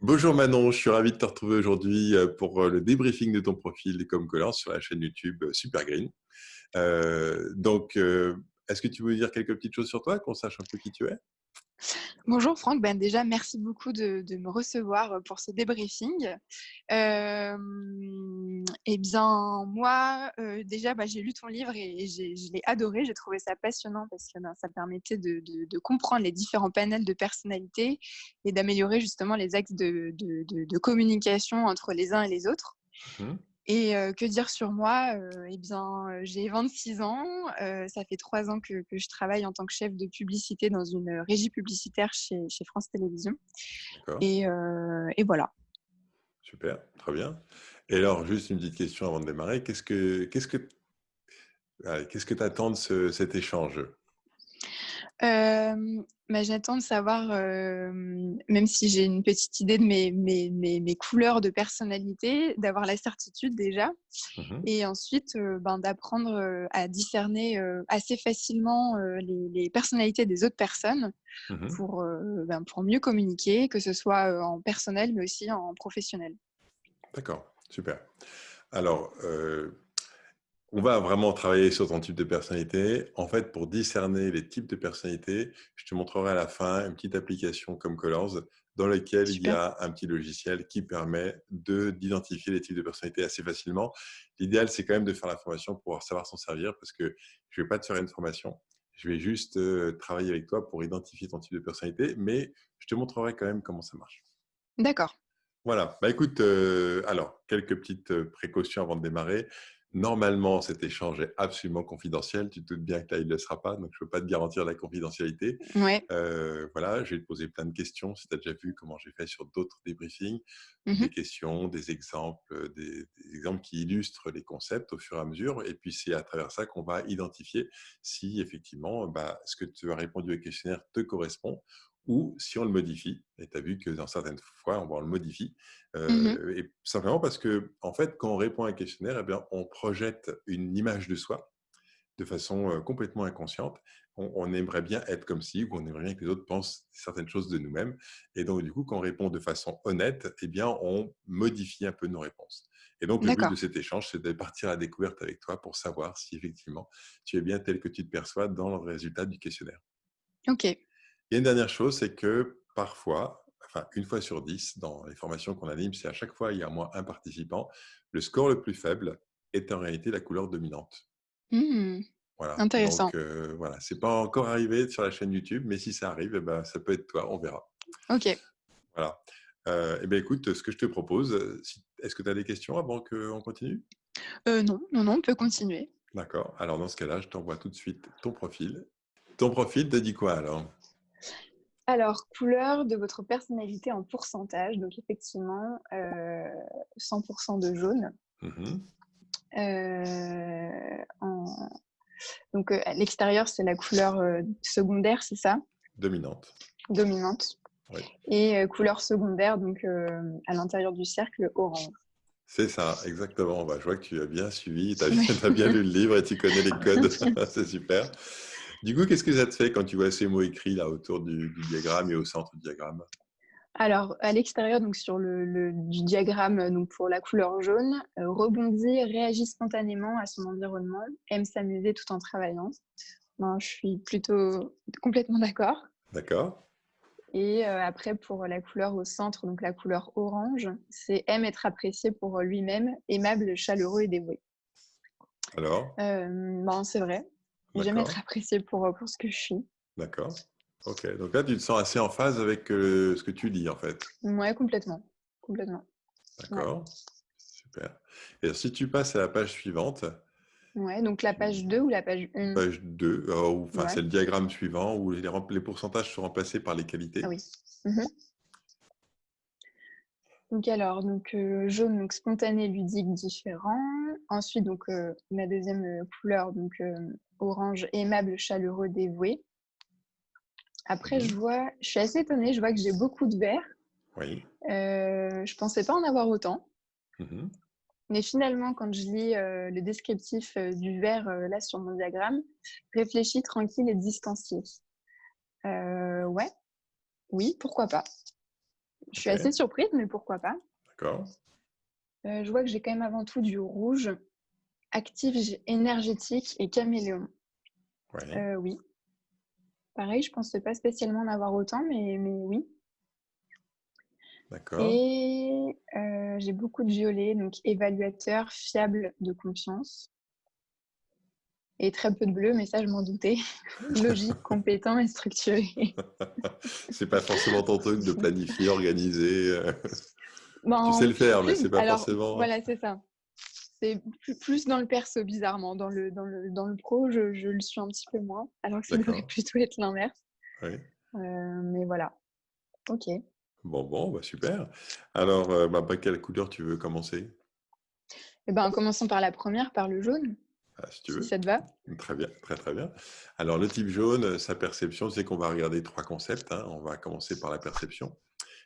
Bonjour Manon, je suis ravi de te retrouver aujourd'hui pour le débriefing de ton profil comme collant sur la chaîne YouTube Super Green. Est-ce que tu veux dire quelques petites choses sur toi, qu'on sache un peu qui tu es? Bonjour Franck, ben déjà merci beaucoup de me recevoir pour ce débriefing. Et bien moi, déjà j'ai lu ton livre et je l'ai adoré, j'ai trouvé ça passionnant parce que ça permettait de comprendre les différents panels de personnalités et d'améliorer justement les axes de communication entre les uns et les autres. Mhm. Et que dire sur moi? J'ai 26 ans, ça fait 3 ans que je travaille en tant que chef de publicité dans une régie publicitaire chez France Télévisions D'accord, et voilà. super, très bien. Et alors, juste une petite question avant de démarrer. Qu'est-ce que tu attends de cet échange? J'attends de savoir, même si j'ai une petite idée de mes couleurs de personnalité, d'avoir la certitude déjà Mhm, et ensuite, d'apprendre, à discerner, assez facilement, les personnalités des autres personnes mhm. pour mieux communiquer, que ce soit, en personnel, mais aussi en professionnel. D'accord, super. Alors, on va vraiment travailler sur ton type de personnalité. En fait, pour discerner les types de personnalités, je te montrerai à la fin une petite application comme Colors dans laquelle il y Super, a un petit logiciel qui permet d'identifier les types de personnalités assez facilement. L'idéal, c'est quand même de faire la formation pour pouvoir savoir s'en servir parce que je ne vais pas te faire une formation. Je vais juste travailler avec toi pour identifier ton type de personnalité, mais je te montrerai quand même comment ça marche. d'accord. Voilà. Bah, écoute, alors, quelques petites précautions avant de démarrer. Normalement, cet échange est absolument confidentiel. Tu te doutes bien que là, il ne le sera pas, donc je ne peux pas te garantir la confidentialité. Ouais. Voilà, je vais te poser plein de questions. Si tu as déjà vu comment j'ai fait sur d'autres débriefings, Mmh. des questions, des exemples, des exemples qui illustrent les concepts au fur et à mesure. Et puis, c'est à travers ça qu'on va identifier si effectivement, ce que tu as répondu au questionnaire te correspond ou si on le modifie. Et tu as vu que dans certaines fois, on le modifie. Mmh. Et simplement parce que, en fait, quand on répond à un questionnaire, eh bien, on projette une image de soi de façon complètement inconsciente. On aimerait bien être comme ci, ou on aimerait bien que les autres pensent certaines choses de nous-mêmes. Et donc, du coup, quand on répond de façon honnête, eh bien, on modifie un peu nos réponses. Et donc, le but de D'accord. cet échange, c'est de partir à la découverte avec toi pour savoir si effectivement tu es bien tel que tu te perçois dans le résultat du questionnaire. OK. Il y a une dernière chose, c'est que parfois, enfin une fois sur 10, dans les formations qu'on anime, c'est à chaque fois il y a au moins un participant, le score le plus faible est en réalité la couleur dominante. Mmh. Voilà, Intéressant. donc voilà, c'est pas encore arrivé sur la chaîne YouTube, mais si ça arrive, eh ben, ça peut être toi, on verra. OK. Voilà. Eh bien écoute, ce que je te propose, est-ce que tu as des questions avant qu'on continue? Non, non, non, on peut continuer. D'accord, alors dans ce cas-là, je t'envoie tout de suite ton profil. Ton profil te dit quoi alors? Alors, couleur de votre personnalité en pourcentage, donc effectivement, 100 de jaune. Mhm. En à l'extérieur, c'est la couleur, secondaire, c'est ça? Dominante, Dominante oui. et couleur secondaire, à l'intérieur du cercle, orange. C'est ça, exactement. Bah, je vois que tu as bien suivi, tu as Oui. bien, t'as bien lu le livre et tu connais les codes. C'est super. Du coup, qu'est-ce que ça te fait quand tu vois ces mots écrits là autour du diagramme et au centre du diagramme? Alors, à l'extérieur, donc sur le du diagramme, donc pour la couleur jaune, rebondit, réagit spontanément à son environnement, aime s'amuser tout en travaillant. Ben, je suis plutôt complètement d'accord. D'accord? Et après pour la couleur au centre, donc la couleur orange, c'est aime être apprécié pour lui-même, aimable, chaleureux et dévoué. Alors? C'est vrai. J'aime être D'accord? appréciée pour ce que je suis. D'accord? Ok. Donc là, tu te sens assez en phase avec ce que tu dis en fait. Ouais, complètement. Complètement. Ouais. D'accord? Super. Et alors, si tu passes à la page suivante, Ouais, donc la tu- page 2 ou la page 1? page 2, enfin, Ouais. c'est le diagramme suivant où les pourcentages sont remplacés par les Ah qualités. oui. Mmh. Jaune, donc spontané, ludique, différent. Ensuite, ma deuxième couleur, orange, aimable, chaleureux, dévoué. Après, Mhm. je suis assez étonnée, je vois que j'ai beaucoup de vert. Oui. Je pensais pas en avoir autant. Mhm. Mais finalement, quand je lis le descriptif du vert là sur mon diagramme, réfléchi, tranquille et distancié. Ouais, oui, pourquoi pas. Je suis Ok, assez surprise, mais pourquoi pas. d'accord. Je vois que j'ai quand même avant tout du rouge, actif, énergétique et caméléon. Oui, Oui, pareil, je pensais pas spécialement en avoir autant, mais oui. d'accord. Et j'ai beaucoup de violet, donc évaluateur, fiable, de confiance. Et très peu de bleu, mais ça, je m'en doutais. Logique, compétent et structuré. C'est pas forcément ton truc de planifier, organiser. Tu sais Ben, le faire, mais plus, c'est pas alors, forcément. voilà, c'est ça. C'est plus dans le perso, bizarrement. Dans le pro, je le suis un petit peu moins, alors que ça devrait D'accord. plutôt être l'inverse. Oui. Mais voilà, ok. Bon, bah super. Alors, bah, par quelle couleur tu veux commencer? Eh ben, commençons par la première, par le jaune, Ah, si tu si veux. ça te va. Très bien, très très bien. Alors, le type jaune, sa perception, c'est qu'on va regarder trois concepts, hein. On va commencer par la perception.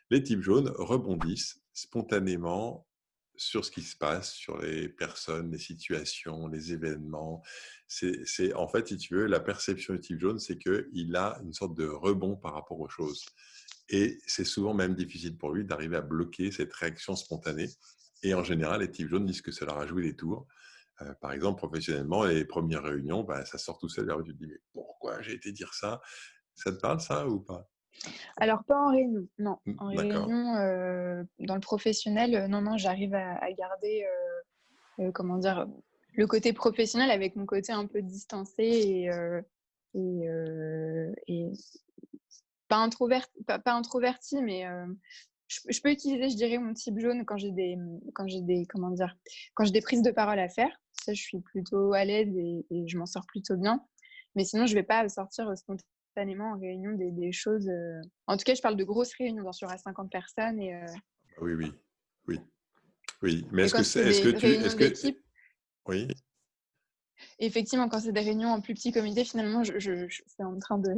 Les types jaunes rebondissent spontanément sur ce qui se passe, sur les personnes, les situations, les événements. En fait, si tu veux, la perception du type jaune, c'est qu'il a une sorte de rebond par rapport aux choses. Et c'est souvent même difficile pour lui d'arriver à bloquer cette réaction spontanée. Et en général, les types jaunes disent que ça leur a joué des tours. Par exemple, professionnellement, les premières réunions, bah, ça sort tout seul. Alors tu te dis, mais pourquoi j'ai été dire ça? Ça te parle, ça, ou pas? Alors, pas en réunion, non. En D'accord, réunion, dans le professionnel, non, non, j'arrive à garder, comment dire, le côté professionnel avec mon côté un peu distancé et pas introverti, mais je peux utiliser, je dirais, mon type jaune comment dire, quand j'ai des prises de parole à faire. Ça, je suis plutôt à l'aise et je m'en sors plutôt bien. Mais sinon, je vais pas sortir spontanément en réunion des choses. En tout cas, je parle de grosses réunions, bien sûr, à 50 personnes. oui, oui, oui. Oui, mais Et quand c'est des réunions d'équipe, oui, effectivement, quand c'est des réunions en plus petit comité, finalement, c'est en train de.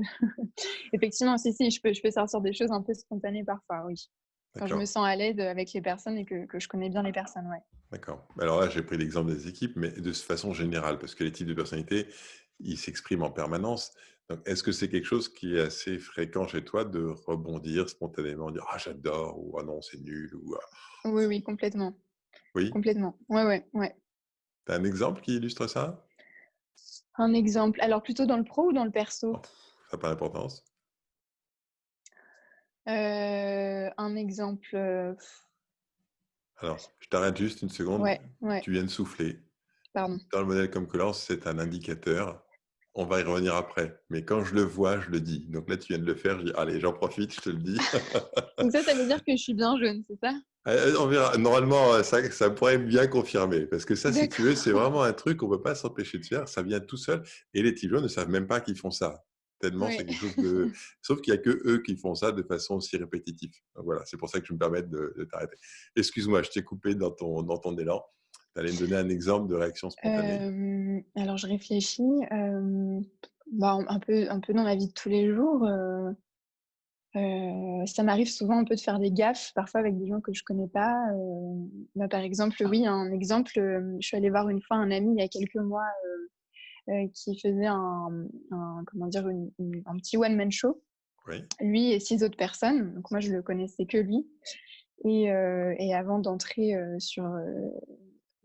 Effectivement, si, je peux sortir des choses un peu spontanées parfois, oui. Quand je me d'accord, sens à l'aise avec les personnes et que je connais bien les personnes, ouais. d'accord. Alors là, j'ai pris l'exemple des équipes, mais de façon générale, parce que les types de personnalités, ils s'expriment en permanence. Donc, est-ce que c'est quelque chose qui est assez fréquent chez toi de rebondir spontanément, dire ah j'adore ou ah non c'est nul ou Oui, oui, complètement. oui, Complètement. Ouais, ouais, ouais. t'as un exemple qui illustre ça? Un exemple. Alors, plutôt dans le pro ou dans le Oh, perso? ça n'a pas d'importance. Un exemple. Alors, je t'arrête juste une seconde. Ouais, ouais, Tu viens de souffler. pardon. Dans le modèle comme Colance, c'est un indicateur. On va y revenir après. Mais quand je le vois, je le dis. Donc là, tu viens de le faire. Je dis, allez, j'en profite, je te le dis. Donc ça veut dire que je suis bien jaune, c'est ça? On verra. Normalement, ça pourrait bien confirmer. Parce que ça, si tu veux, c'est D'accord. vraiment un truc qu'on ne peut pas s'empêcher de faire. Ça vient tout seul. Et les types jaunes ne savent même pas qu'ils font ça. Tellement c'est Ouais. quelque chose de. Sauf qu'il n'y a que eux qui font ça de façon aussi répétitive. Donc voilà, c'est pour ça que je me permets de t'arrêter. Excuse-moi, je t'ai coupé dans ton élan. Tu allais me donner un exemple de réaction spontanée. Alors, je réfléchis. Bah, un peu dans la vie de tous les jours. Ça m'arrive souvent un peu de faire des gaffes, parfois avec des gens que je connais pas. Bah, par exemple, oui, un exemple, je suis allée voir une fois un ami il y a quelques mois qui faisait comment dire, un petit one-man show, Oui. lui et 6 autres personnes. Donc moi, je le connaissais que lui. Et avant d'entrer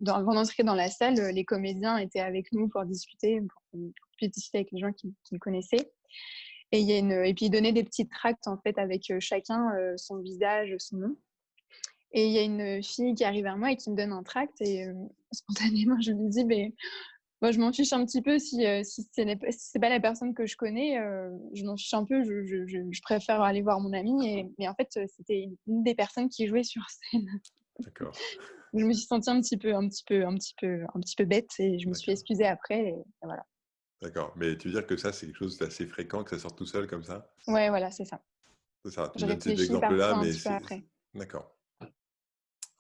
avant d'entrer dans la salle, les comédiens étaient avec nous pour discuter, pour qu'on puisse discuter avec les gens qui le connaissaient. Et puis ils donnaient des petites tracts en fait avec chacun son visage, son nom. Et il y a une fille qui arrive vers moi et qui me donne un tract et spontanément je lui dis mais moi je m'en fiche un petit peu si c'est pas la personne que je connais, je m'en fiche un peu, je préfère aller voir mon amie. Mais en fait c'était une des personnes qui jouait sur scène. D'accord, Je me suis sentie un petit peu bête et je me suis d'accord, excusée après. Et voilà. d'accord. Mais tu veux dire que ça, c'est quelque chose d'assez fréquent, que ça sorte tout seul comme ça? Ouais, voilà, c'est ça. C'est ça, tu Je me donnes cet réfléchis exemple-là, parfois un mais petit peu après. D'accord.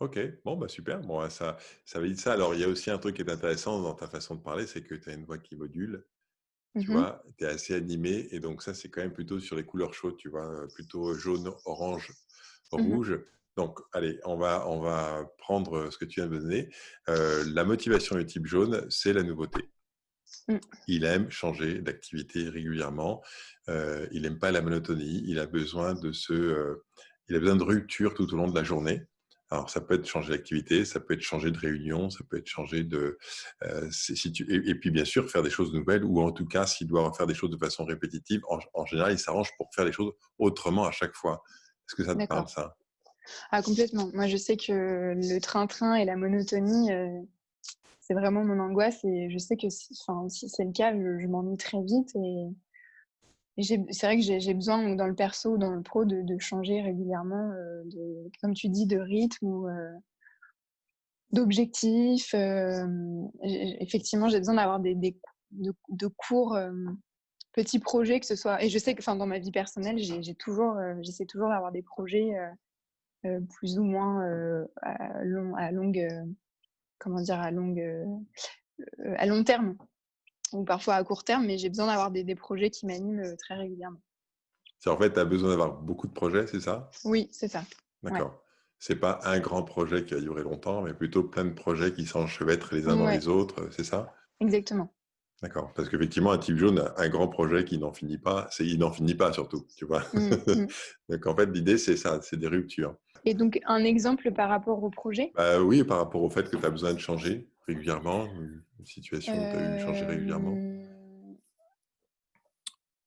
Ok, bon, bah super. Bon, ouais, ça valide ça. Alors, il y a aussi un truc qui est intéressant dans ta façon de parler, c'est que tu as une voix qui module, tu Mhm, vois, tu es assez animé, et donc ça, c'est quand même plutôt sur les couleurs chaudes, tu vois, plutôt jaune, orange, mhm, rouge. Donc, allez, on va prendre ce que tu viens de me donner. La motivation du type jaune, c'est la nouveauté. mm. Il aime changer d'activité régulièrement. Il n'aime pas la monotonie. Il a besoin il a besoin de rupture tout au long de la journée. Alors, ça peut être changer d'activité, ça peut être changer de réunion, ça peut être changer de… et puis, bien sûr, faire des choses nouvelles ou en tout cas, s'il doit faire des choses de façon répétitive, en général, il s'arrange pour faire les choses autrement à chaque fois. Est-ce que ça te parle, D'accord. ça? Ah, complètement. Moi, je sais que le train-train et la monotonie, c'est vraiment mon angoisse et je sais que si c'est le cas, je m'ennuie très vite et c'est vrai que j'ai besoin dans le perso ou dans le pro de changer régulièrement, comme tu dis, de rythme ou d'objectifs. Effectivement, j'ai besoin d'avoir de courts petits projets, que ce soit. Et je sais que dans ma vie personnelle, j'essaie toujours d'avoir des projets plus ou moins à longue, comment dire, à long terme ou parfois à court terme, mais j'ai besoin d'avoir des projets qui m'animent très régulièrement. C'est en fait, tu as besoin d'avoir beaucoup de projets, c'est ça? Oui, c'est ça. Ouais. D'accord. C'est pas un grand projet qui va durer longtemps, mais plutôt plein de projets qui s'enchevêtrent les uns dans Ouais, les autres, c'est ça? exactement. D'accord. Parce qu'effectivement, un type jaune a un grand projet qui n'en finit pas, il n'en finit pas surtout, tu vois? Mmh, mmh. Donc en fait, l'idée, c'est ça, c'est des ruptures. Et donc, un exemple par rapport au projet. Bah, oui, par rapport au fait que tu as besoin de changer régulièrement, une situation où tu as eu changer régulièrement.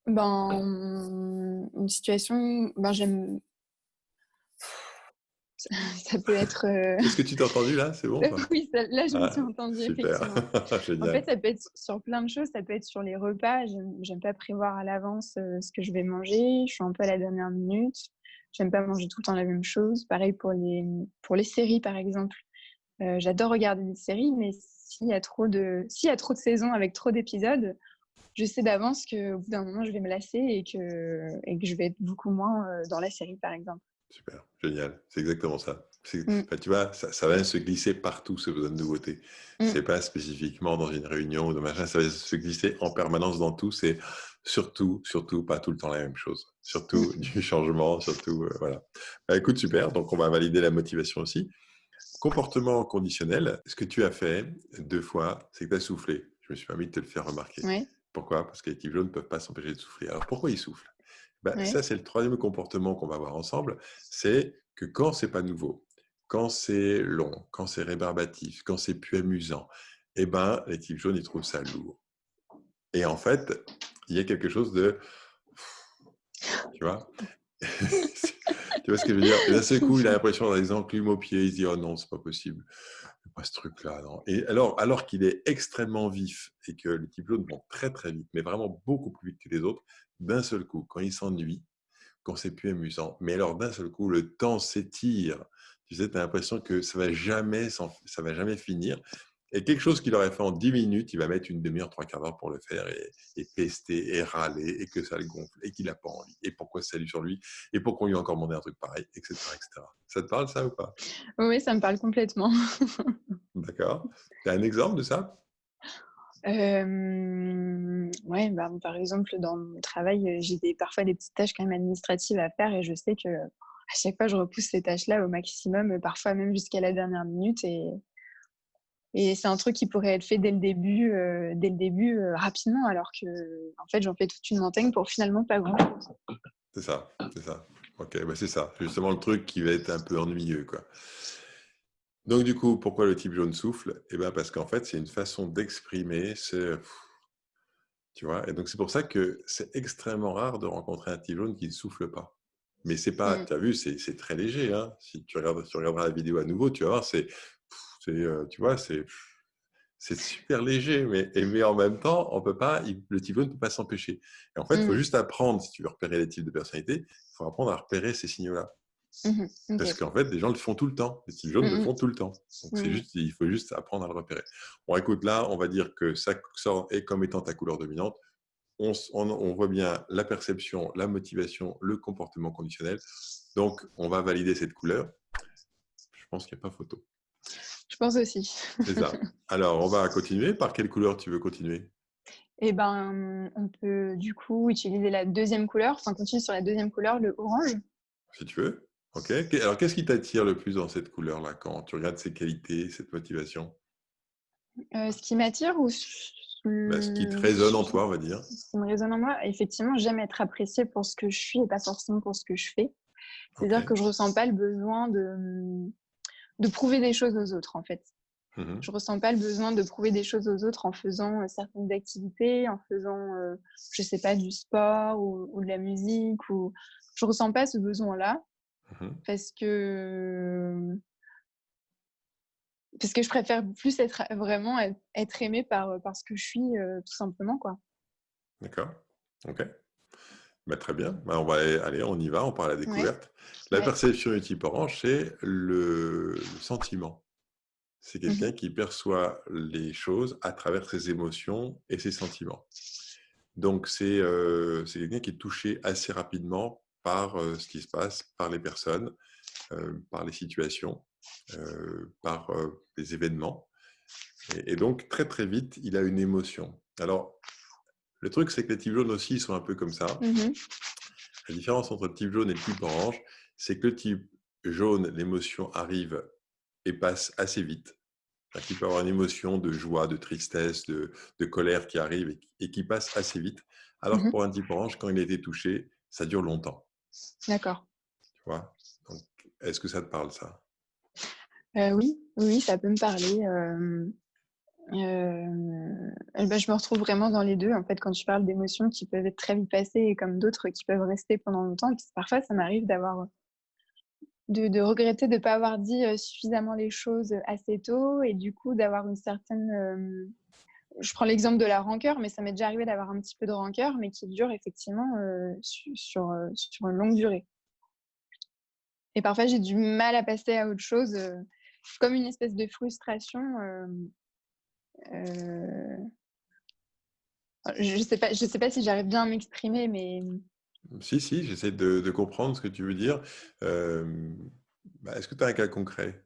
Euh, une situation, ça peut être. Est-ce que tu t'es entendu là? C'est bon ou pas? Oui, là, je me suis Ah, entendue, super, effectivement. En fait, génial. ça peut être sur plein de choses. Ça peut être sur les repas. J'aime pas prévoir à l'avance ce que je vais manger. Je suis un peu à la dernière minute. J'aime pas manger tout le temps la même chose. Pareil pour les séries, par exemple. J'adore regarder des séries, mais s'il y a trop de saisons avec trop d'épisodes, je sais d'avance qu'au bout d'un moment, je vais me lasser et que je vais être beaucoup moins dans la série, par exemple. Super, génial. C'est exactement ça. Mm, Enfin, tu vois, ça va se glisser partout, ce besoin de nouveauté. mm. C'est pas spécifiquement dans une réunion ou de machin, ça va se glisser en permanence dans tout. C'est surtout, surtout pas tout le temps la même chose. Surtout du changement, surtout, voilà. Bah, écoute, super. Donc, on va valider la motivation aussi. Comportement conditionnel, ce que tu as fait 2 fois, c'est que tu as soufflé. Je me suis permis de te le faire remarquer. Ouais, Pourquoi? Parce que les types jaunes ne peuvent pas s'empêcher de souffler. Alors, pourquoi ils soufflent? Ben, ouais. ça, c'est le troisième comportement qu'on va voir ensemble. C'est que quand c'est pas nouveau, quand c'est long, quand c'est rébarbatif, quand c'est plus amusant, eh ben, les types jaunes, ils trouvent ça lourd. Et en fait, il y a quelque chose de… Tu vois? Tu vois ce que je veux dire? Et d'un seul coup, il a l'impression d'avoir des enclumes aux pieds. Il se dit: «Oh non, c'est pas possible. Pas ce truc-là, non.» Et alors qu'il est extrêmement vif et que les types jaunes vont très, très vite, mais vraiment beaucoup plus vite que les autres, d'un seul coup, quand il s'ennuie, quand c'est plus amusant. Mais alors, d'un seul coup, le temps s'étire. Tu sais, tu as l'impression que ça va jamais finir. Et quelque chose qu'il aurait fait en 10 minutes, il va mettre une demi-heure, trois quarts d'heure pour le faire et pester et râler et que ça le gonfle et qu'il n'a pas envie. Et pourquoi ça lui sur lui et pourquoi on lui a encore demandé un truc pareil, etc., etc. Ça te parle, ça, ou pas? Oui, ça me parle complètement. D'accord. Tu as un exemple de ça? Ouais, par exemple, dans mon travail, parfois des petites tâches quand même administratives à faire et je sais que à chaque fois, je repousse ces tâches-là au maximum, parfois même jusqu'à la dernière minute et c'est un truc qui pourrait être fait dès le début, rapidement alors que en fait, j'en fais toute une montagne pour finalement pas grand-chose. C'est ça, c'est ça. Ok, bah c'est ça. Justement, le truc qui va être un peu ennuyeux, quoi. Donc, du coup, pourquoi le type jaune souffle? Eh ben, parce qu'en fait, c'est une façon d'exprimer tu vois. Et donc, c'est pour ça que c'est extrêmement rare de rencontrer un type jaune qui ne souffle pas. Mais c'est pas, Mmh. tu as vu, c'est très léger, hein. Si tu regarderas la vidéo à nouveau, tu vas voir, tu vois, c'est super léger, mais en même temps, on peut pas, le type jaune ne peut pas s'empêcher. Et en fait, il faut Mmh. juste apprendre, si tu veux repérer les types de personnalité, il faut apprendre à repérer ces signaux-là. Mmh. Parce OK. qu'en fait, les gens le font tout le temps. Les types jaunes le Mmh mh. font tout le temps. Donc, Mmh. il faut juste apprendre à le repérer. Bon, écoute, là, on va dire que ça sort est comme étant ta couleur dominante. On voit bien la perception, la motivation, le comportement conditionnel. Donc, on va valider cette couleur. Je pense qu'il n'y a pas photo. Je pense aussi. C'est ça. Alors, on va continuer. Par quelle couleur tu veux continuer? Et on peut du coup utiliser la deuxième couleur, enfin continuer sur la deuxième couleur, le orange. Si tu veux. OK. Alors, qu'est-ce qui t'attire le plus dans cette couleur-là quand tu regardes ses qualités, cette motivation? Ce qui m'attire ou Ben, ce qui te résonne en toi, on va dire. ce qui me résonne en moi, effectivement, j'aime être appréciée pour ce que je suis et pas forcément pour ce que je fais. Ok. C'est-à-dire que je ressens pas le besoin de prouver des choses aux autres, en fait. Mhm. Je ressens pas le besoin de prouver des choses aux autres en faisant certaines activités, en faisant, je sais pas, du sport ou de la musique. Je ressens pas ce besoin-là Mhm. parce que je préfère plus être aimée par ce que je suis, tout simplement, quoi. D'accord. Ok. Bah, très bien. Bah, allez, on y va, on part à la Ouais, découverte. La ouais. perception du type orange, c'est le sentiment. C'est Mmh. quelqu'un qui perçoit les choses à travers ses émotions et ses sentiments. Donc, c'est quelqu'un qui est touché assez rapidement par ce qui se passe, par les personnes, par les situations, par les événements. Et donc, très très vite, il a une émotion. Alors, le truc, c'est que les types jaunes aussi sont un peu comme ça. Mmh. La différence entre le type jaune et le type orange, c'est que le type jaune, l'émotion arrive et passe assez vite. C'est-à-dire qu'il peut avoir une émotion de joie, de tristesse, de colère qui arrive et qui passe assez vite. Alors que Mmh. pour un type orange, quand il a été touché, ça dure longtemps. D'accord. Tu vois. Donc, est-ce que ça te parle, ça? Oui, oui, ça peut me parler, et bah, je me retrouve vraiment dans les 2 en fait, quand tu parles d'émotions qui peuvent être très vite passées et comme d'autres qui peuvent rester pendant longtemps. Et puis parfois, ça m'arrive de regretter de ne pas avoir dit, suffisamment les choses, assez tôt et du coup d'avoir une certaine, je prends l'exemple de la rancœur, mais ça m'est déjà arrivé d'avoir un petit peu de rancœur, mais qui dure effectivement, sur une longue durée. Et parfois, j'ai du mal à passer à autre chose, comme une espèce de frustration, heu, je sais pas si j'arrive bien à m'exprimer, mais Si, si, j'essaie de comprendre ce que tu veux dire. Euh, Est-ce que tu as un cas concret?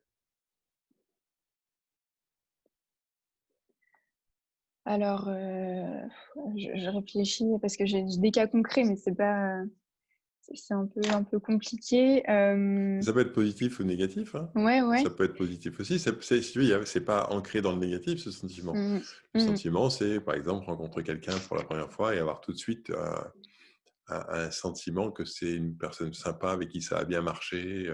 alors, je réfléchis parce que j'ai des cas concrets, mais c'est pas, c'est un peu compliqué. Ça peut être positif ou négatif, hein. Ouais, Ça ouais. peut être positif aussi. Si tu veux, c'est pas ancré dans le négatif, ce sentiment. Mmh. Le Mmh. sentiment, c'est, par exemple, rencontrer quelqu'un pour la première fois et avoir tout de suite un sentiment que c'est une personne sympa avec qui ça a bien marché,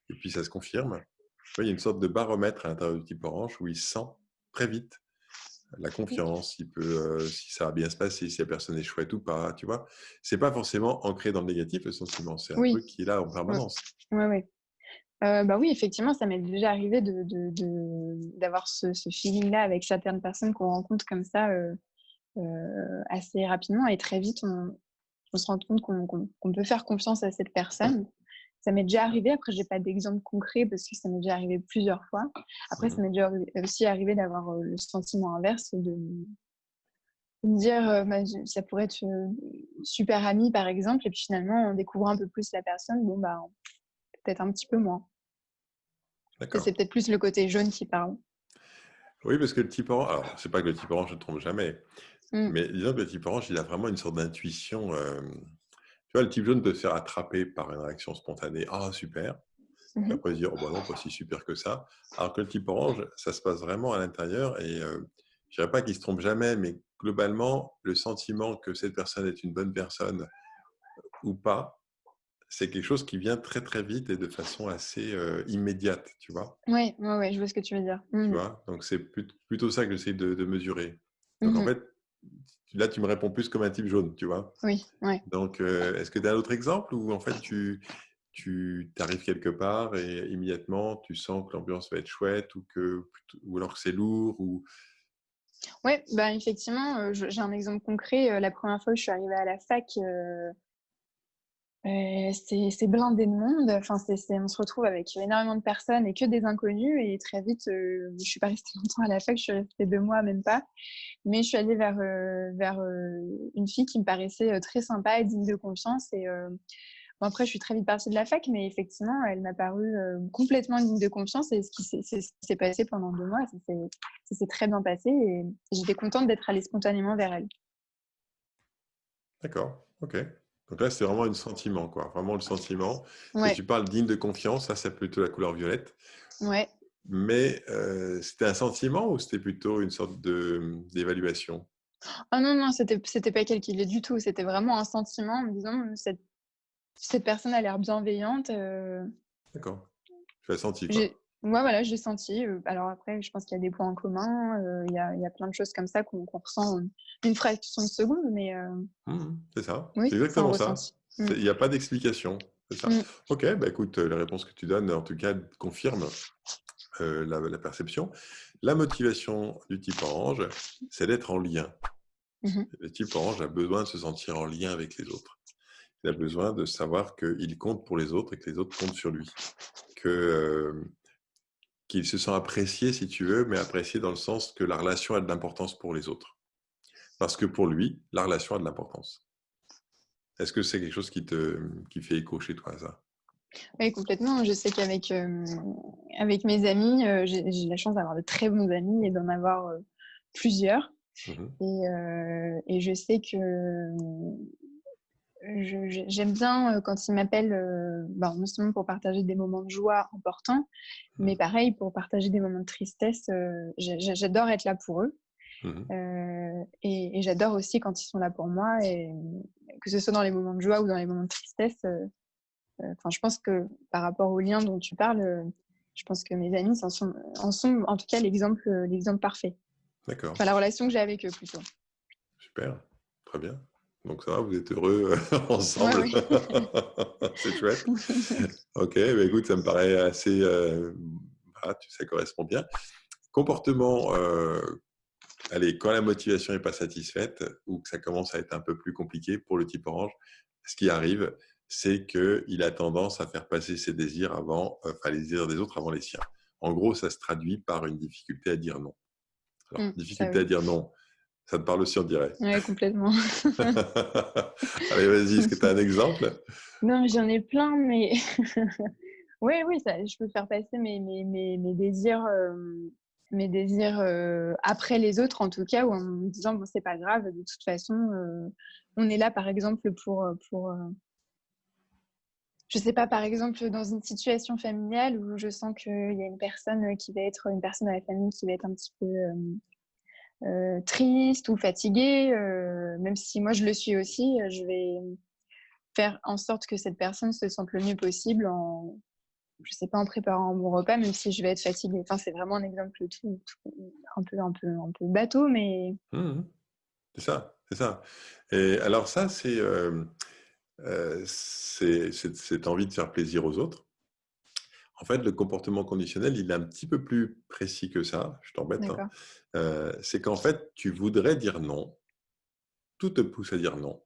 et puis ça se confirme. Tu vois, il y a une sorte de baromètre à l'intérieur du type orange où il sent très vite la confiance, si ça va bien se passer, si la personne est chouette ou pas, tu vois. C'est pas forcément ancré dans le négatif, le sentiment. C'est un Oui. truc qui est là en Mmh. permanence. Ouais, ouais. Bah, oui, effectivement, ça m'est déjà arrivé d'avoir ce feeling-là avec certaines personnes qu'on rencontre comme ça, assez rapidement et très vite, on se rend compte qu'on peut faire confiance à cette personne. Ça m'est déjà arrivé, après j'ai pas d'exemple concret parce que ça m'est déjà arrivé plusieurs fois. Après, ça Mhm. m'est déjà aussi arrivé d'avoir, le sentiment inverse de me dire, bah, ça pourrait être, super ami par exemple et puis finalement, en découvrant un peu plus la personne, bon, bah, peut-être un petit peu moins. Ça, D'accord. c'est peut-être plus le côté jaune qui parle. Oui, parce que le type orange, alors c'est pas que le type orange ne trompe jamais, Mmh. mais disons que le type orange, il a vraiment une sorte d'intuition. Tu vois, le type jaune peut se faire attraper par une réaction spontanée. Ah, super. Mmh Et mh. après se dire, oh bah non, pas si super que ça. Alors que le type orange, ça se passe vraiment à l'intérieur et je dirais pas qu'il se trompe jamais, mais globalement, le sentiment que cette personne est une bonne personne ou pas, c'est quelque chose qui vient très très vite et de façon assez immédiate, tu vois. Ouais, ouais, ouais, je vois ce que tu veux dire. Tu Mmh mh. vois. Donc c'est plutôt ça que j'essaie de mesurer. Donc Mmh en mh. fait, là, tu me réponds plus comme un type jaune, tu vois. Oui, ouais. Donc, est-ce que tu as un autre exemple où en fait tu arrives quelque part et immédiatement tu sens que l'ambiance va être chouette ou alors que c'est lourd ou Ouais, bah, effectivement, j'ai un exemple concret, la première fois où je suis arrivée à la fac, c'est blindé de monde. Enfin, on se retrouve avec énormément de personnes et que des inconnus et très vite, je suis pas restée longtemps à la fac, je suis restée 2 mois, même pas. Mais je suis allée vers, une fille qui me paraissait, très sympa et digne de confiance et bon après je suis très vite partie de la fac, mais effectivement, elle m'a paru, complètement digne de confiance et c'est ce qui s'est passé pendant 2 mois. Ça s'est très bien passé et j'étais contente d'être allée spontanément vers elle. d'accord, ok. Donc là, c'est vraiment un sentiment, quoi. Vraiment le sentiment. Et Ouais, tu parles digne de confiance, ça, c'est plutôt la couleur violette. ouais. Mais c'était un sentiment ou c'était plutôt une sorte d'évaluation? Ah non, non, c'était pas calculé du tout. C'était vraiment un sentiment en me disant: Cette personne a l'air bienveillante. D'accord. Tu l'as senti, J'ai quoi. Ouais, voilà, j'ai senti, alors après, je pense qu'il y a des points en commun, il y a plein de choses comme ça qu'on ressent en une fraction de seconde, mais C'est ça, oui, c'est c'est un exactement ça. ressenti. Mmh. Il n'y a pas d'explication, c'est ça. Mmh. Ok, bah écoute, les réponses que tu donnes, en tout cas, confirment la perception. La motivation du type orange, c'est d'être en lien. Mmh. Le type orange a besoin de se sentir en lien avec les autres. Il a besoin de savoir qu'il compte pour les autres et que les autres comptent sur lui. Que, qu'il se sent apprécié, si tu veux, mais apprécié dans le sens que la relation a de l'importance pour les autres. Parce que pour lui, la relation a de l'importance. Est-ce que c'est quelque chose qui fait écho chez toi, ça? Oui, complètement. Je sais qu'avec, avec mes amis, j'ai la chance d'avoir de très bons amis et d'en avoir, plusieurs Mhm. et je sais que, j'aime bien, quand ils m'appellent, non seulement pour partager des moments de joie importants, mais Mhm. pareil pour partager des moments de tristesse, j'adore être là pour eux, Mhm. et j'adore aussi quand ils sont là pour moi et que ce soit dans les moments de joie ou dans les moments de tristesse, enfin, je pense que par rapport au lien dont tu parles, je pense que mes amis en sont en tout cas l'exemple parfait. D'accord, Enfin, la relation que j'ai avec eux plutôt. super, très bien. Donc ça va, vous êtes heureux Ouais, ensemble. ouais. C'est chouette. Ok, bah écoute, ça me paraît assez... voilà, ça correspond bien. Comportement, allez, quand la motivation n'est pas satisfaite ou que ça commence à être un peu plus compliqué pour le type orange, ce qui arrive, c'est qu'il a tendance à faire passer ses désirs avant, enfin les désirs des autres avant les siens. En gros, ça se traduit par une difficulté à dire non. Alors, Ça difficulté oui. à dire non, ça te parle aussi, on dirait. Ouais, complètement. Allez, vas-y, est-ce que tu as un exemple? Non, mais j'en ai plein, mais oui, oui, ça je peux faire passer mes désirs, après les autres en tout cas, ou en me disant: «Bon, c'est pas grave, de toute façon, on est là», par exemple, je sais pas, par exemple, dans une situation familiale où je sens qu'il y a une personne, qui va être une personne de la famille qui va être un petit peu, triste ou fatiguée, même si moi je le suis aussi, je vais faire en sorte que cette personne se sente le mieux possible en je sais pas, en préparant un bon repas, même si je vais être fatiguée. Enfin, c'est vraiment un exemple un peu bateau, mais Mhm. C'est ça, c'est ça. Et alors ça, c'est cette envie de faire plaisir aux autres. En fait, le comportement conditionnel, il est un petit peu plus précis que ça. Je t'embête, hein. d'accord. C'est qu'en fait, tu voudrais dire non. Tout te pousse à dire non.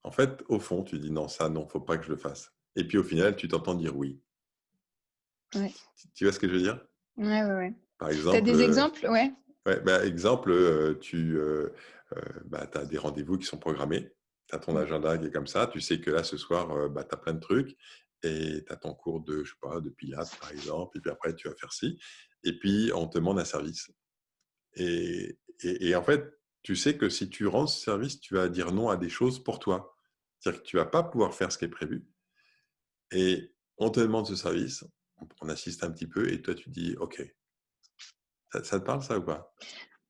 En fait, au fond, tu dis non, ça, non, faut pas que je le fasse. Et puis au final, tu t'entends dire oui. Ouais. Tu vois ce que je veux dire? Ouais, ouais, ouais. Par Tu as exemple, des exemples? Ouais. ouais, bah, exemple, bah, tu as des rendez-vous qui sont programmés. Tu as ton Mmh. agenda qui est comme ça. Tu sais que là, ce soir, bah, tu as plein de trucs. Et tu as ton cours de, je sais pas, de pilates, par exemple. Et puis après, tu vas faire ci. Et puis, on te demande un service. Et en fait, tu sais que si tu rends ce service, tu vas dire non à des choses pour toi. C'est-à-dire que tu vas pas pouvoir faire ce qui est prévu. Et on te demande ce service, on assiste un petit peu, et toi, tu dis OK. Ça te parle, ça, ou pas?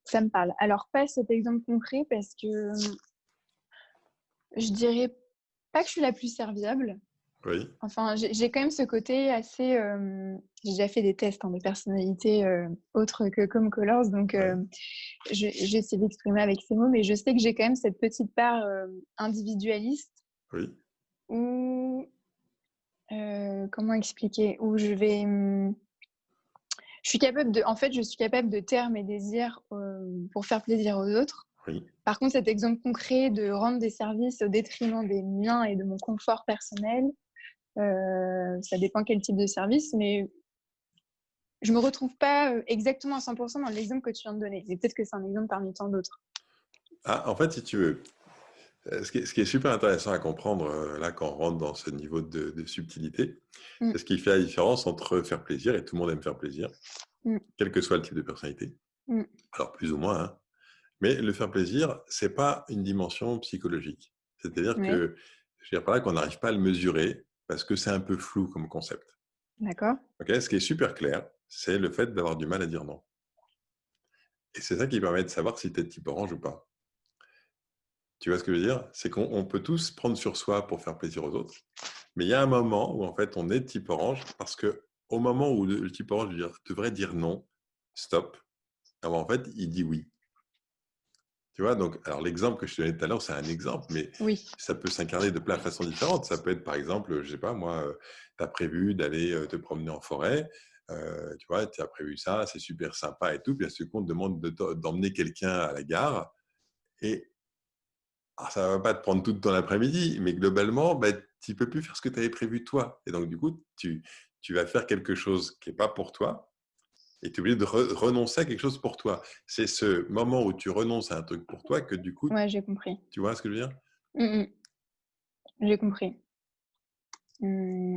Ça me parle. Alors pas cet exemple concret parce que, je dirais pas que je suis la plus serviable. Oui. Enfin, j'ai quand même ce côté assez, j'ai déjà fait des tests, hein, de personnalité, autres que Comme Colors, donc Oui. j'ai essayé d'exprimer avec ces mots, mais je sais que j'ai quand même cette petite part, individualiste Oui. où, comment expliquer? Où je suis capable de taire mes désirs, pour faire plaisir aux autres. Oui. Par contre, cet exemple concret de rendre des services au détriment des miens et de mon confort personnel, ça dépend quel type de service, mais je me retrouve pas, exactement à 100 dans l'exemple que tu viens de donner. Mais peut-être que c'est un exemple parmi tant d'autres. Ah, en fait, si tu veux, ce qui est super intéressant à comprendre, là, quand on rentre dans ce niveau de subtilité, Mmh, c'est ce qui fait la différence entre faire plaisir, et tout le monde aime faire plaisir, mmh, quel que soit le type de personnalité. mmh. Alors, plus ou moins, hein. Mais le faire plaisir, c'est pas une dimension psychologique. C'est-à-dire Ouais, que, je veux dire par là qu'on n'arrive pas à le mesurer parce que c'est un peu flou comme concept. d'accord. Ok, ce qui est super clair, c'est le fait d'avoir du mal à dire non. Et c'est ça qui permet de savoir si tu es type orange ou pas. Tu vois ce que je veux dire? C'est qu'on peut tous prendre sur soi pour faire plaisir aux autres, mais il y a un moment où en fait on est type orange parce que au moment où le type orange devrait dire non, stop, ah bah, en fait il dit oui. Tu vois? Donc alors l'exemple que je te donnais tout à l'heure, c'est un exemple, mais Oui. ça peut s'incarner de plein de façons différentes. Ça peut être par exemple, je sais pas moi, tu as prévu d'aller, te promener en forêt, tu vois? Tu as prévu ça, c'est super sympa et tout, puis à ce coup on te demande d'emmener quelqu'un à la gare et alors ça va pas te prendre toute ton après-midi, mais globalement, bah, tu peux plus faire ce que tu avais prévu toi et donc du coup, tu vas faire quelque chose qui est pas pour toi et tu es obligé de renoncer à quelque chose pour toi. C'est ce moment où tu renonces à un truc pour toi que du coup, Ouais, j'ai compris. tu vois ce que je veux dire? Mmh. J'ai compris.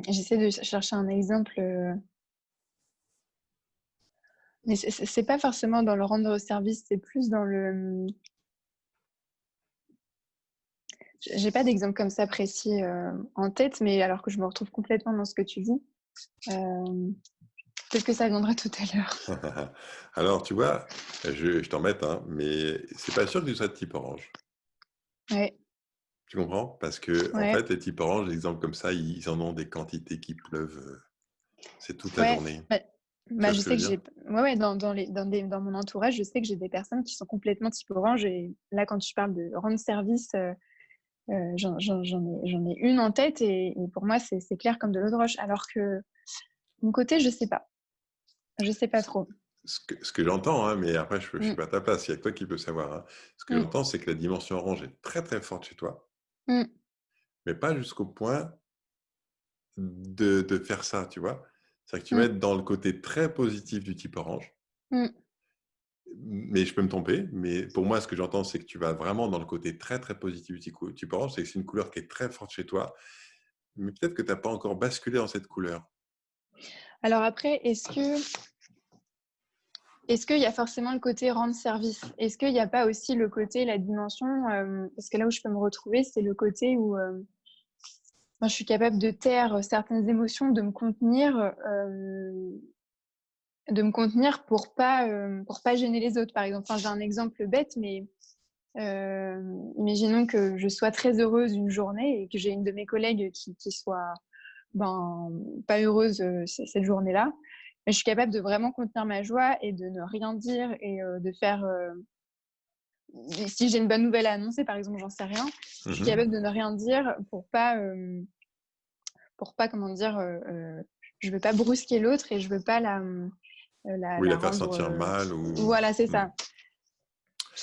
J'essaie de chercher un exemple, mais c'est pas forcément dans le rendre service, c'est plus dans le, j'ai pas d'exemple comme ça précis, en tête, mais alors que je me retrouve complètement dans ce que tu dis. Hem, Peut-être que ça viendra tout à l'heure. Alors tu vois, je t'embête, hein, mais c'est pas sûr que tu sois de type orange. Ouais, Tu comprends? Parce que en ouais, fait, les types orange, des exemples comme ça, ils en ont des quantités qui pleuvent, c'est toute la ouais, journée. bah Tu vois je ce que je sais veux que dire? j'ai ouais, ouais, dans mon entourage, je sais que j'ai des personnes qui sont complètement type orange et là, quand tu parles de rendre service, j'en ai une en tête et pour moi, c'est clair comme de l'eau de roche. Alors que de mon côté, je sais pas. Je sais pas trop. Ce que j'entends, hein, mais après je suis Mmh, pas à ta place, il y a que toi qui peux savoir, hein. Ce que mmh, j'entends, c'est que la dimension orange est très, très forte chez toi, mmh, mais pas jusqu'au point de faire ça, tu vois? C'est-à-dire que tu vas mmh, être dans le côté très positif du type orange, mmh. mais je peux me tromper, mais pour moi, ce que j'entends, c'est que tu vas vraiment dans le côté très, très positif du type orange, c'est que c'est une couleur qui est très forte chez toi, mais peut-être que tu as pas encore basculé dans cette couleur. Alors après, est-ce qu'il y a forcément le côté rendre service? Est-ce qu'il n'y a pas aussi le côté, la dimension, parce que là où je peux me retrouver, c'est le côté où, moi je suis capable de taire certaines émotions, de me contenir pour pas gêner les autres, par exemple. Enfin, j'ai un exemple bête, mais imaginons que je sois très heureuse une journée et que j'ai une de mes collègues qui soit, ben, pas heureuse, cette journée-là. Mais je suis capable de vraiment contenir ma joie et de ne rien dire et de faire, si j'ai une bonne nouvelle à annoncer, par exemple, j'en sais rien, je suis Mmh. capable de ne rien dire pour pas, comment dire, je veux pas brusquer l'autre et je veux pas Oui, la la faire rendre. sentir mal ou Voilà, c'est mmh. ça.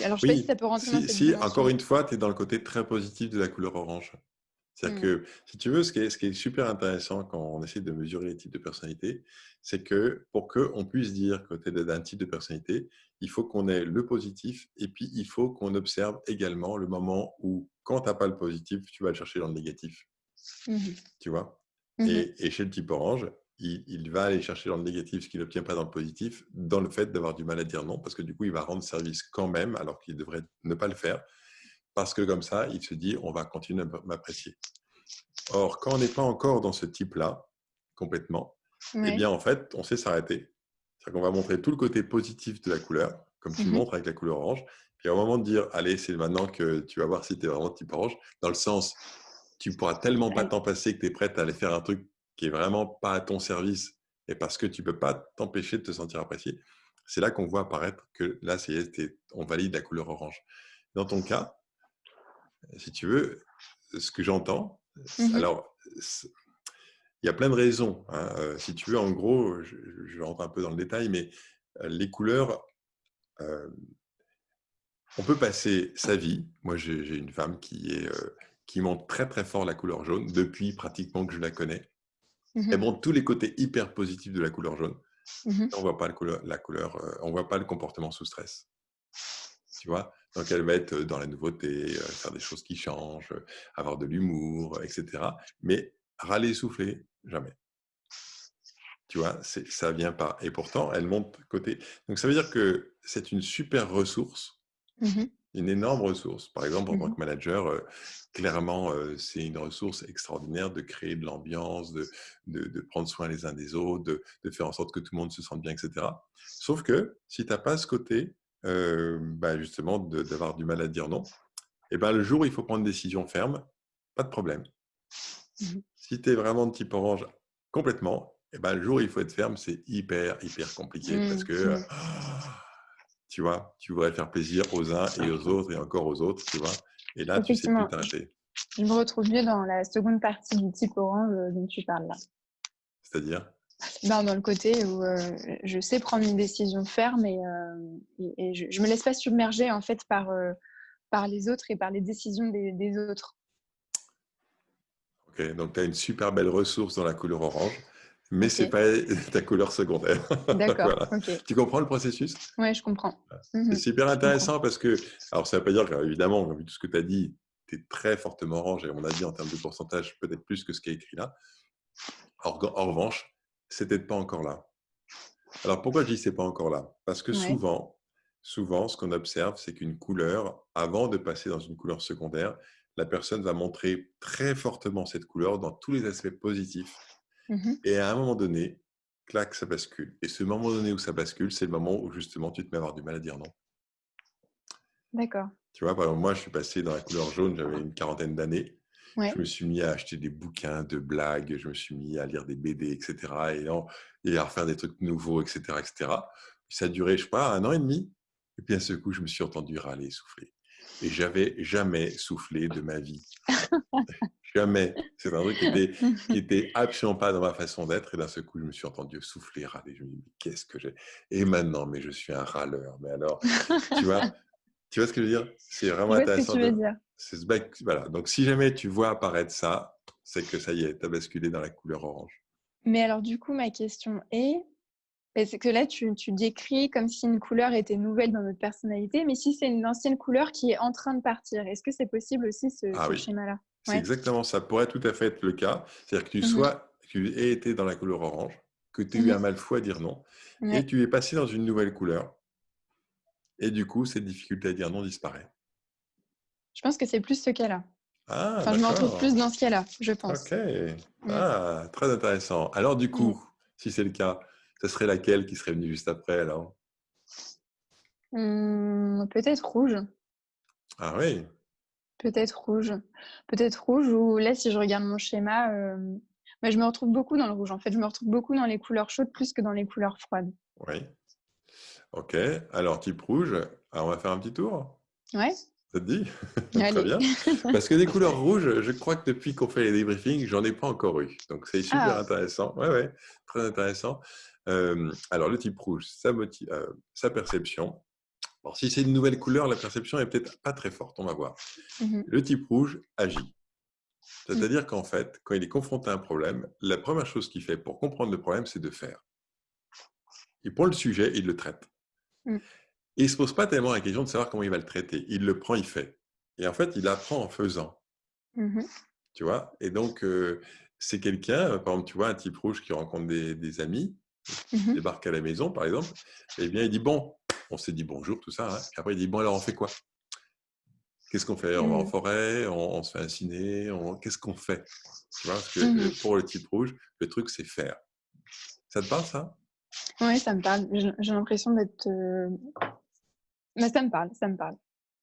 Alors, je sais pas si Oui, ça peut rentrer dans cette si encore dimension. une fois, tu es dans le côté très positif de la couleur orange. C'est-à-dire Mm. que, si tu veux, ce qui est super intéressant quand on essaie de mesurer les types de personnalité, c'est que pour qu'on puisse dire que tu es d'un type de personnalité, il faut qu'on ait le positif et puis il faut qu'on observe également le moment où, quand tu n'as pas le positif, tu vas le chercher dans le négatif. Mhm. Tu vois? Mhm. Et chez le type orange, il va aller chercher dans le négatif ce qu'il n'obtient pas dans le positif, dans le fait d'avoir du mal à dire non, parce que du coup, il va rendre service quand même, alors qu'il devrait ne pas le faire, parce que comme ça, il se dit, on va continuer à m'apprécier. Or, quand on n'est pas encore dans ce type-là, complètement, eh Ouais. bien, en fait, on sait s'arrêter. C'est-à-dire qu'on va montrer tout le côté positif de la couleur, comme tu le Mhm. montres avec la couleur orange. Puis, au moment de dire, allez, c'est maintenant que tu vas voir si tu es vraiment type orange, dans le sens, tu pourras tellement pas Allez. t'en passer que tu es prête à aller faire un truc qui est vraiment pas à ton service et parce que tu peux pas t'empêcher de te sentir apprécié. C'est là qu'on voit apparaître que là, on valide la couleur orange. Dans ton cas, si tu veux, ce que j'entends, Mhm. alors, il y a plein de raisons, hein. Si tu veux, en gros, je rentre un peu dans le détail, mais les couleurs, euh, on peut passer sa vie. Moi, j'ai une femme qui montre très très fort la couleur jaune depuis pratiquement que je la connais. Elle Mhm. montre tous les côtés hyper positifs de la couleur jaune. Mhm. On voit pas on voit pas le comportement sous stress. Tu vois? Donc, elle va être dans la nouveauté, faire des choses qui changent, avoir de l'humour, etc. Mais râler, souffler, jamais. Tu vois, ça vient pas. Et pourtant, elle monte côté. Donc, ça veut dire que c'est une super ressource, Mhm. une énorme ressource. Par exemple, en tant Mhm. que manager, clairement, c'est une ressource extraordinaire de créer de l'ambiance, de prendre soin les uns des autres, de faire en sorte que tout le monde se sente bien, etc. Sauf que si tu n'as pas ce côté, bah, justement, d'avoir du mal à dire non, Et ben, le jour où il faut prendre une décision ferme, pas de problème. Mmh. Si tu es vraiment de type orange complètement, et ben, le jour où il faut être ferme, c'est hyper, hyper compliqué parce Mmh que, mh. tu vois, tu voudrais faire plaisir aux uns et aux autres et encore aux autres, tu vois. Et là, tu sais plus Effectivement, t'arrêter. je me retrouve mieux dans la seconde partie du type orange, dont tu parles là. C'est-à-dire, Ben, dans le côté où, je sais prendre une décision ferme et je me laisse pas submerger en fait par les autres et par les décisions des autres. ok, donc tu as une super belle ressource dans la couleur orange, mais c'est OK, pas ta couleur secondaire. d'accord, Voilà. OK. Tu comprends le processus? Ouais, je comprends. C'est Mmh. super Je comprends. intéressant parce que, alors ça ne veut pas dire qu'évidemment, vu tout ce que tu as dit, tu es très fortement orange et on a dit en termes de pourcentage peut-être plus que ce qui est écrit là. En revanche, c'est peut-être pas encore là. Alors pourquoi je dis c'est pas encore là? Parce que Ouais. souvent, ce qu'on observe, c'est qu'une couleur, avant de passer dans une couleur secondaire, la personne va montrer très fortement cette couleur dans tous les aspects positifs. Mmh. Et à un moment donné, clac, ça bascule. Et ce moment donné où ça bascule, c'est le moment où justement tu te mets à avoir du mal à dire non. D'accord. Tu vois, par exemple, moi, je suis passé dans la couleur jaune, j'avais une quarantaine d'années. Je Ouais. me suis mis à acheter des bouquins de blagues, je me suis mis à lire des BD, etc. Et à refaire des trucs nouveaux, etc., etc. Ça a duré, je sais pas, 1 an et demi. Et puis, à ce coup, je me suis entendu râler, souffler. Et j'avais jamais soufflé de ma vie. Jamais. C'est un truc qui était absolument pas dans ma façon d'être. Et d'un seul coup, je me suis entendu souffler, râler. Je me dis, mais qu'est-ce que j'ai? Et maintenant, mais je suis un râleur. Mais alors, tu vois, tu vois ce que je veux dire? C'est Je vraiment vois ce que intéressant tu veux de dire. c'est ce bac voilà, donc si jamais tu vois apparaître ça, c'est que ça y est, tu as basculé dans la couleur orange. Mais alors du coup, ma question est, parce que là, tu décris comme si une couleur était nouvelle dans notre personnalité, mais si c'est une ancienne couleur qui est en train de partir, est-ce que c'est possible aussi Ah ce oui, schéma-là? c'est Ouais. exactement ça pourrait tout à fait être le cas. C'est-à-dire que Mmh. tu aies été dans la couleur orange, que tu aies eu un Mmh. mal fou à dire non et Ouais. tu es passé dans une nouvelle couleur et du coup, cette difficulté à dire non disparaît. Je pense que c'est plus ce cas-là. Ah Enfin, je me retrouve plus d'accord, dans ce cas-là, je OK. pense. Mmh. Ah, très intéressant. Alors du Mmh. coup, si c'est le cas, ce serait laquelle qui serait venue juste après alors? Peut-être rouge. Ah oui, Peut-être rouge. Peut-être rouge ou là, si je regarde mon schéma, bah, je me retrouve beaucoup dans le rouge, en fait. Je me retrouve beaucoup dans les couleurs chaudes plus que dans les couleurs froides. oui. OK, alors type rouge, alors on va faire un petit tour? Ouais? Ça te dit? Très Allez. bien. Parce que des couleurs rouges, je crois que depuis qu'on fait les débriefings, j'en ai pas encore eu. Donc c'est super Ah! intéressant. Ouais, ouais, très intéressant. Alors le type rouge, sa perception. Alors si c'est une nouvelle couleur, la perception est peut-être pas très forte, on va voir. Mmh mh. Le type rouge agit. Mmh. C'est-à-dire qu'en fait, quand il est confronté à un problème, la première chose qu'il fait pour comprendre le problème, c'est de faire. Il prend le sujet, il le traite. Mmh. Et il ne se pose pas tellement la question de savoir comment il va le traiter. Il le prend, il fait. Et en fait, il apprend en faisant, Mmh mh. tu vois. Et donc, c'est quelqu'un, par exemple, tu vois, un type rouge qui rencontre des amis, Mmh mh. débarque à la maison, par exemple, eh bien, il dit, bon, on s'est dit bonjour, tout ça, hein. Puis après, il dit, bon, alors, on fait quoi? Qu'est-ce qu'on fait? On va en Mmh. forêt, on se fait un ciné, qu'est-ce qu'on fait? Tu vois, parce que Mmh pour mh. le type rouge, le truc, c'est faire. Ça te parle, ça? Ouais, ça me parle. J'ai l'impression d'être, bah, ça me parle, ça me parle.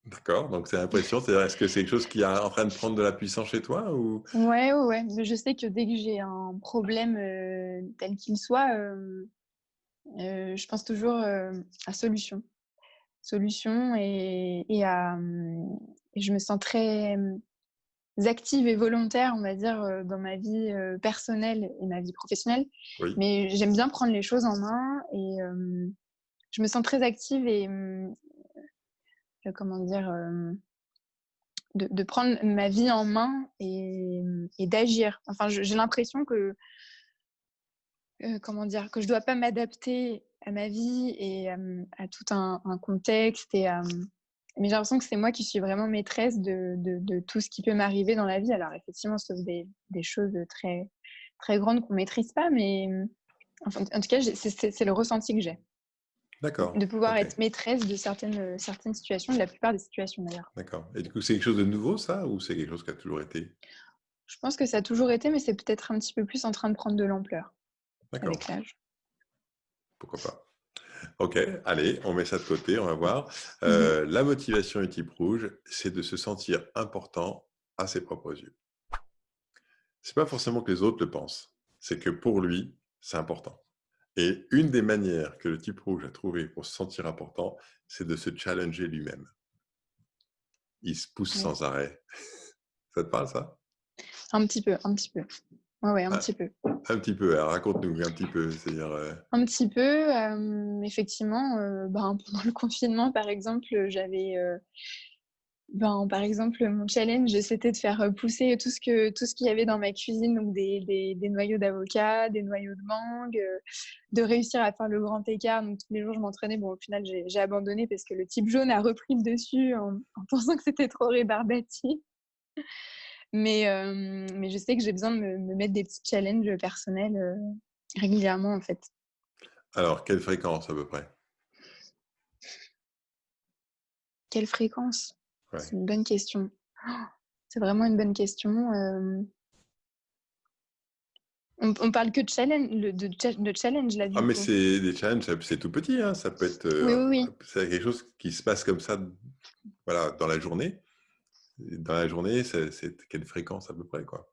D'accord. Donc, c'est l'impression, c'est-à-dire, est-ce que c'est quelque chose qui est en train de prendre de la puissance chez toi ou? Ouais, ouais, ouais, mais je sais que dès que j'ai un problème, tel qu'il soit, je pense toujours, à solution. Solution et je me sens très, active et volontaire, on va dire, dans ma vie, personnelle et ma vie professionnelle. Oui. Mais j'aime bien prendre les choses en main et je me sens très active et comment dire? De prendre ma vie en main et d'agir. Enfin, j'ai l'impression que, comment dire? Que je dois pas m'adapter à ma vie et à tout un contexte mais j'ai l'impression que c'est moi qui suis vraiment maîtresse de tout ce qui peut m'arriver dans la vie. Alors effectivement, sauf des choses, très très grandes qu'on maîtrise pas, mais enfin, en tout cas, c'est le ressenti que j'ai. D'accord. De pouvoir OK. être maîtresse de certaines situations, de la plupart des situations d'ailleurs. D'accord et du coup, c'est quelque chose de nouveau ça ou c'est quelque chose qui a toujours été? Je pense que ça a toujours été, mais c'est peut-être un petit peu plus en train de prendre de l'ampleur D'accord, avec l'âge. pourquoi pas. Ok, allez, on met ça de côté, on va voir. Mhm. La motivation du type rouge, c'est de se sentir important à ses propres yeux. C'est pas forcément que les autres le pensent, c'est que pour lui, c'est important. Et une des manières que le type rouge a trouvé pour se sentir important, c'est de se challenger lui-même. Il se pousse Ouais. sans arrêt. Ça te parle, ça? Un petit peu, un petit peu. Ouais, ouais, un Ah, petit peu. un petit peu, alors raconte-nous un petit peu. C'est-à-dire, Un petit peu, effectivement, pendant le confinement, par exemple, j'avais, par exemple, mon challenge, c'était de faire pousser tout ce qu'il y avait dans ma cuisine, donc des noyaux d'avocat, des noyaux de mangue, de réussir à faire le grand écart. Donc tous les jours, je m'entraînais. Bon, au final, j'ai abandonné parce que le type jaune a repris le dessus en pensant que c'était trop rébarbatif. Mais je sais que j'ai besoin de me mettre des petits challenges personnels régulièrement, en fait. alors, quelle fréquence à peu près? Quelle fréquence? C'est Ouais. une bonne question. C'est vraiment une bonne question. On parle que de challenge, de challenge là, Ah, du mais coup. c'est des challenges, c'est tout petit, hein. Ça peut être Oui, oui, oui. c'est quelque chose qui se passe comme ça, voilà, dans la journée. Et dans la journée, c'est quelle fréquence à peu près, quoi?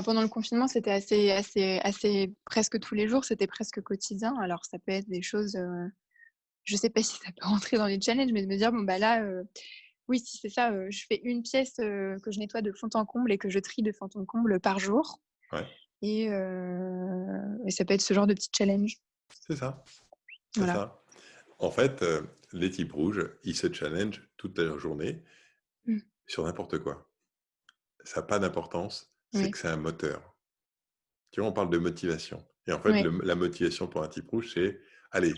Pendant le confinement, c'était assez presque tous les jours, c'était presque quotidien. Alors, ça peut être des choses, je sais pas si ça peut rentrer dans les challenges, mais de me dire, bon, bah là, oui, si c'est ça, je fais une pièce que je nettoie de fond en comble et que je trie de fond en comble par jour. Ouais, Et ça peut être ce genre de petit challenge. c'est ça, c'est Voilà. ça. En fait, les types rouges, ils se challengent toute la journée Mm. sur n'importe quoi. Ça n'a pas d'importance, c'est Oui, que c'est un moteur. Tu vois, on parle de motivation. Et en fait, oui, la motivation pour un type rouge, c'est allez.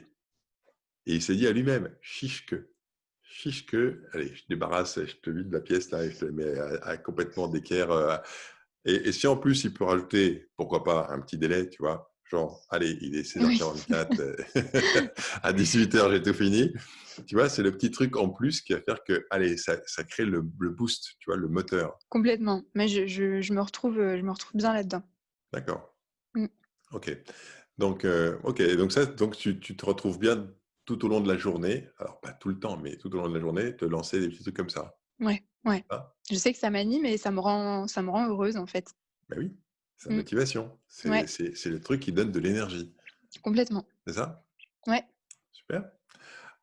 Et il s'est dit à lui-même, chiche que, allez, je débarrasse, je te vide la pièce là et je te la mets complètement d'équerre. Et si en plus il peut rajouter, pourquoi pas, un petit délai, tu vois, genre, allez, il est oui, 16h44, à 18h j'ai tout fini. Tu vois, c'est le petit truc en plus qui va faire que, allez, ça crée le boost, tu vois, le moteur. complètement. Mais je me retrouve bien là-dedans. D'accord. Mm. Ok. Ok. Donc ça, donc tu te retrouves bien tout au long de la journée. Alors pas tout le temps, mais tout au long de la journée, te lancer des petits trucs comme ça. Ouais, ouais. Ah, Je sais que ça m'anime et ça me rend heureuse, en fait. ben oui, c'est la Mm. motivation. Ouais, C'est le truc qui donne de l'énergie. complètement. C'est ça? Ouais, Super.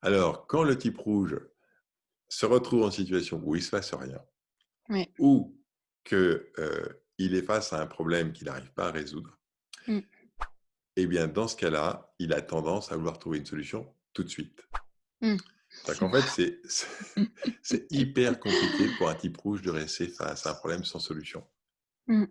Alors, quand le type rouge se retrouve en situation où il ne se passe rien, ouais. ou que, il est face à un problème qu'il n'arrive pas à résoudre, Mm. eh bien, dans ce cas-là, il a tendance à vouloir trouver une solution tout de suite. Mm. C'est C'est qu'en fait, moi. c'est hyper compliqué pour un type rouge de rester face à un problème sans solution. Mm.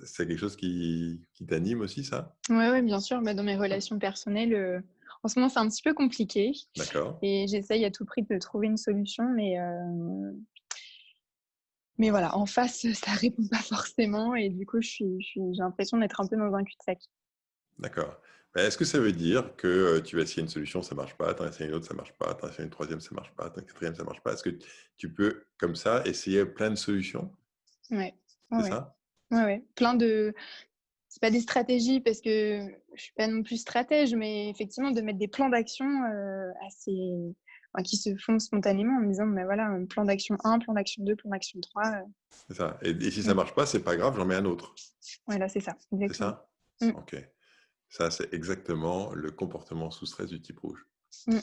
C'est quelque chose qui t'anime aussi, ça? Ouais, ouais, bien sûr. Dans mes relations personnelles, en ce moment, c'est un petit peu compliqué D'accord. et j'essaye à tout prix de trouver une solution, mais voilà, en face, ça répond pas forcément et du coup, j'ai l'impression d'être un peu dans un cul-de-sac. D'accord. Ben, est-ce que ça veut dire que tu vas essayer une solution, ça marche pas, tu en essaies une autre, ça marche pas, tu en essaies une troisième, ça marche pas, tu en quatrième, ça marche pas? Est-ce que tu peux, comme ça, essayer plein de solutions? Ouais, ouais, C'est ouais. ça? Ouais, ouais. C'est pas des stratégies parce que je suis pas non plus stratège, mais effectivement, de mettre des plans d'action qui se font spontanément en me disant, mais voilà, un plan d'action 1, plan d'action 2, plan d'action 3. C'est ça. Et si ça Mm. marche pas, c'est pas grave, j'en mets un autre. Voilà, c'est ça, C'est exactement. ça? Mm. Ok. Ça, c'est exactement le comportement sous stress du type rouge. Mm.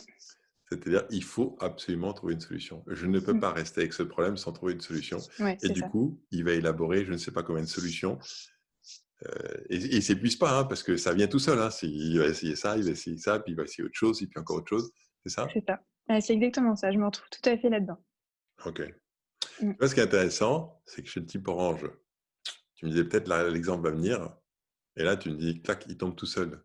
C'est-à-dire, il faut absolument trouver une solution. Je ne peux Mm. pas rester avec ce problème sans trouver une solution. Ouais, Et c'est du ça. coup, il va élaborer je ne sais pas combien de solutions. Et il ne s'épuise pas, hein, parce que ça vient tout seul. Hein. Il va essayer ça, il va essayer ça, puis il va essayer autre chose, et puis encore autre chose. C'est ça? C'est ça. Ouais, c'est exactement ça. Je me retrouve tout à fait là-dedans. Ok. Mm. Tu vois, ce qui est intéressant, c'est que chez le type orange, tu me disais peut-être l'exemple va venir, et là, tu me dis, clac, il tombe tout seul.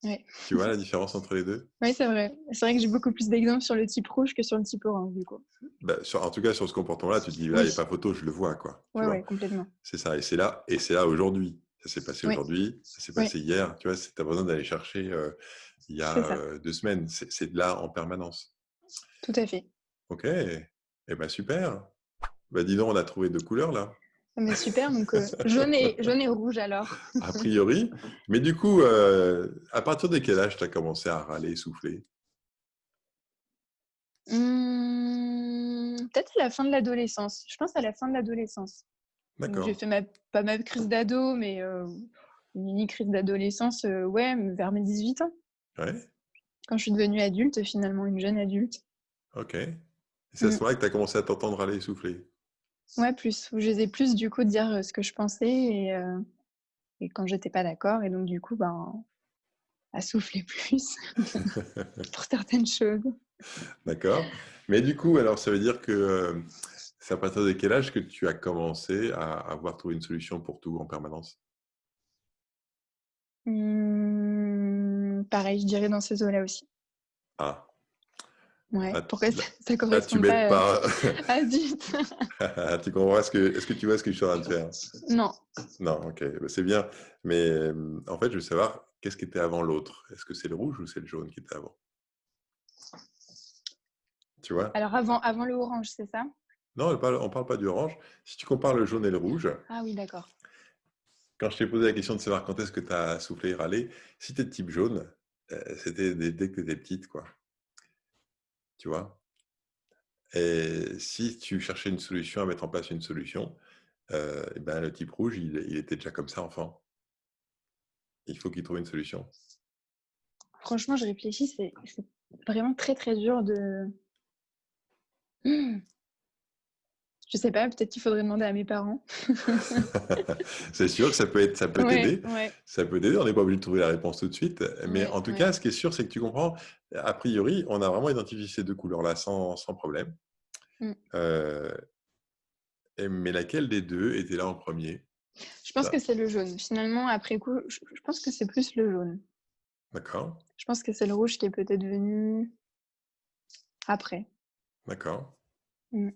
Ouais. Tu vois la différence entre les deux? Oui, c'est vrai. C'est vrai que j'ai beaucoup plus d'exemples sur le type rouge que sur le type orange, du coup. Bah, en tout cas, sur ce comportement-là, tu te dis, là, il n'y a Oui, pas photo, je le vois, quoi. Tu ouais, ouais, vois? complètement. C'est ça. Et c'est là aujourd'hui. Ça s'est passé Oui, aujourd'hui, ça s'est oui, passé hier. Tu vois, tu as besoin d'aller chercher il y c'est a ça. 2 semaines. C'est là en permanence. Tout à fait. Ok. Eh ben super. Bah, dis donc, on a trouvé 2 couleurs là. Mais super, donc jaune et rouge alors. A priori. Mais du coup, à partir de quel âge tu as commencé à râler, souffler? Peut-être à la fin de l'adolescence. Je pense à la fin de l'adolescence. Donc j'ai D'accord. fait pas ma crise d'ado, mais une mini crise d'adolescence, ouais, vers mes 18 ans, Ouais, quand je suis devenue adulte, finalement, une jeune adulte. OK. Et c'est à ce Mmh. moment-là que tu as commencé à t'entendre râler et souffler? Ouais, plus, où j'osais plus du coup dire, ce que je pensais et quand j'étais pas d'accord et donc du coup, ben, à souffler plus pour certaines choses. D'accord. Mais du coup, alors ça veut dire que, c'est à partir de quel âge que tu as commencé à avoir trouvé une solution pour tout en permanence? Pareil, je dirais dans ces eaux-là aussi. Ah, Ouais, là pourquoi là ça là tu correspond m'aides pas, pas. à zut! Tu comprends ce que est-ce que tu vois ce que je suis en train de faire? Non. Non, OK, bah, c'est bien. Mais, en fait, je veux savoir qu'est-ce qui était avant l'autre? Est-ce que c'est le rouge ou c'est le jaune qui était avant? Tu vois? Alors avant le orange, c'est ça? Non, on parle pas du orange. Si tu compares le jaune et le rouge, Ah oui, d'accord. quand je t'ai posé la question de savoir quand est-ce que tu as soufflé et râlé, si tu es de type jaune, c'était dès que tu étais petite, quoi, tu vois? Et si tu cherchais une solution, à mettre en place une solution, et ben, le type rouge, il était déjà comme ça enfant. Il faut qu'il trouve une solution. Franchement, je réfléchis, c'est vraiment très, très dur de Mmh, je sais pas, peut-être qu'il faudrait demander à mes parents. C'est sûr que ça peut Ouais, t'aider. ouais, Ça peut t'aider, on n'est pas obligé de trouver la réponse tout de suite. Mais ouais, en tout ouais. cas, ce qui est sûr, c'est que tu comprends, a priori, on a vraiment identifié ces 2 couleurs-là sans problème. Mmh. Heu, mais laquelle des 2 était là en premier? Je pense que Ça, c'est le jaune. Finalement, après coup, je pense que c'est plus le jaune. d'accord, Je pense que c'est le rouge qui est peut-être venu après. d'accord. Mmh.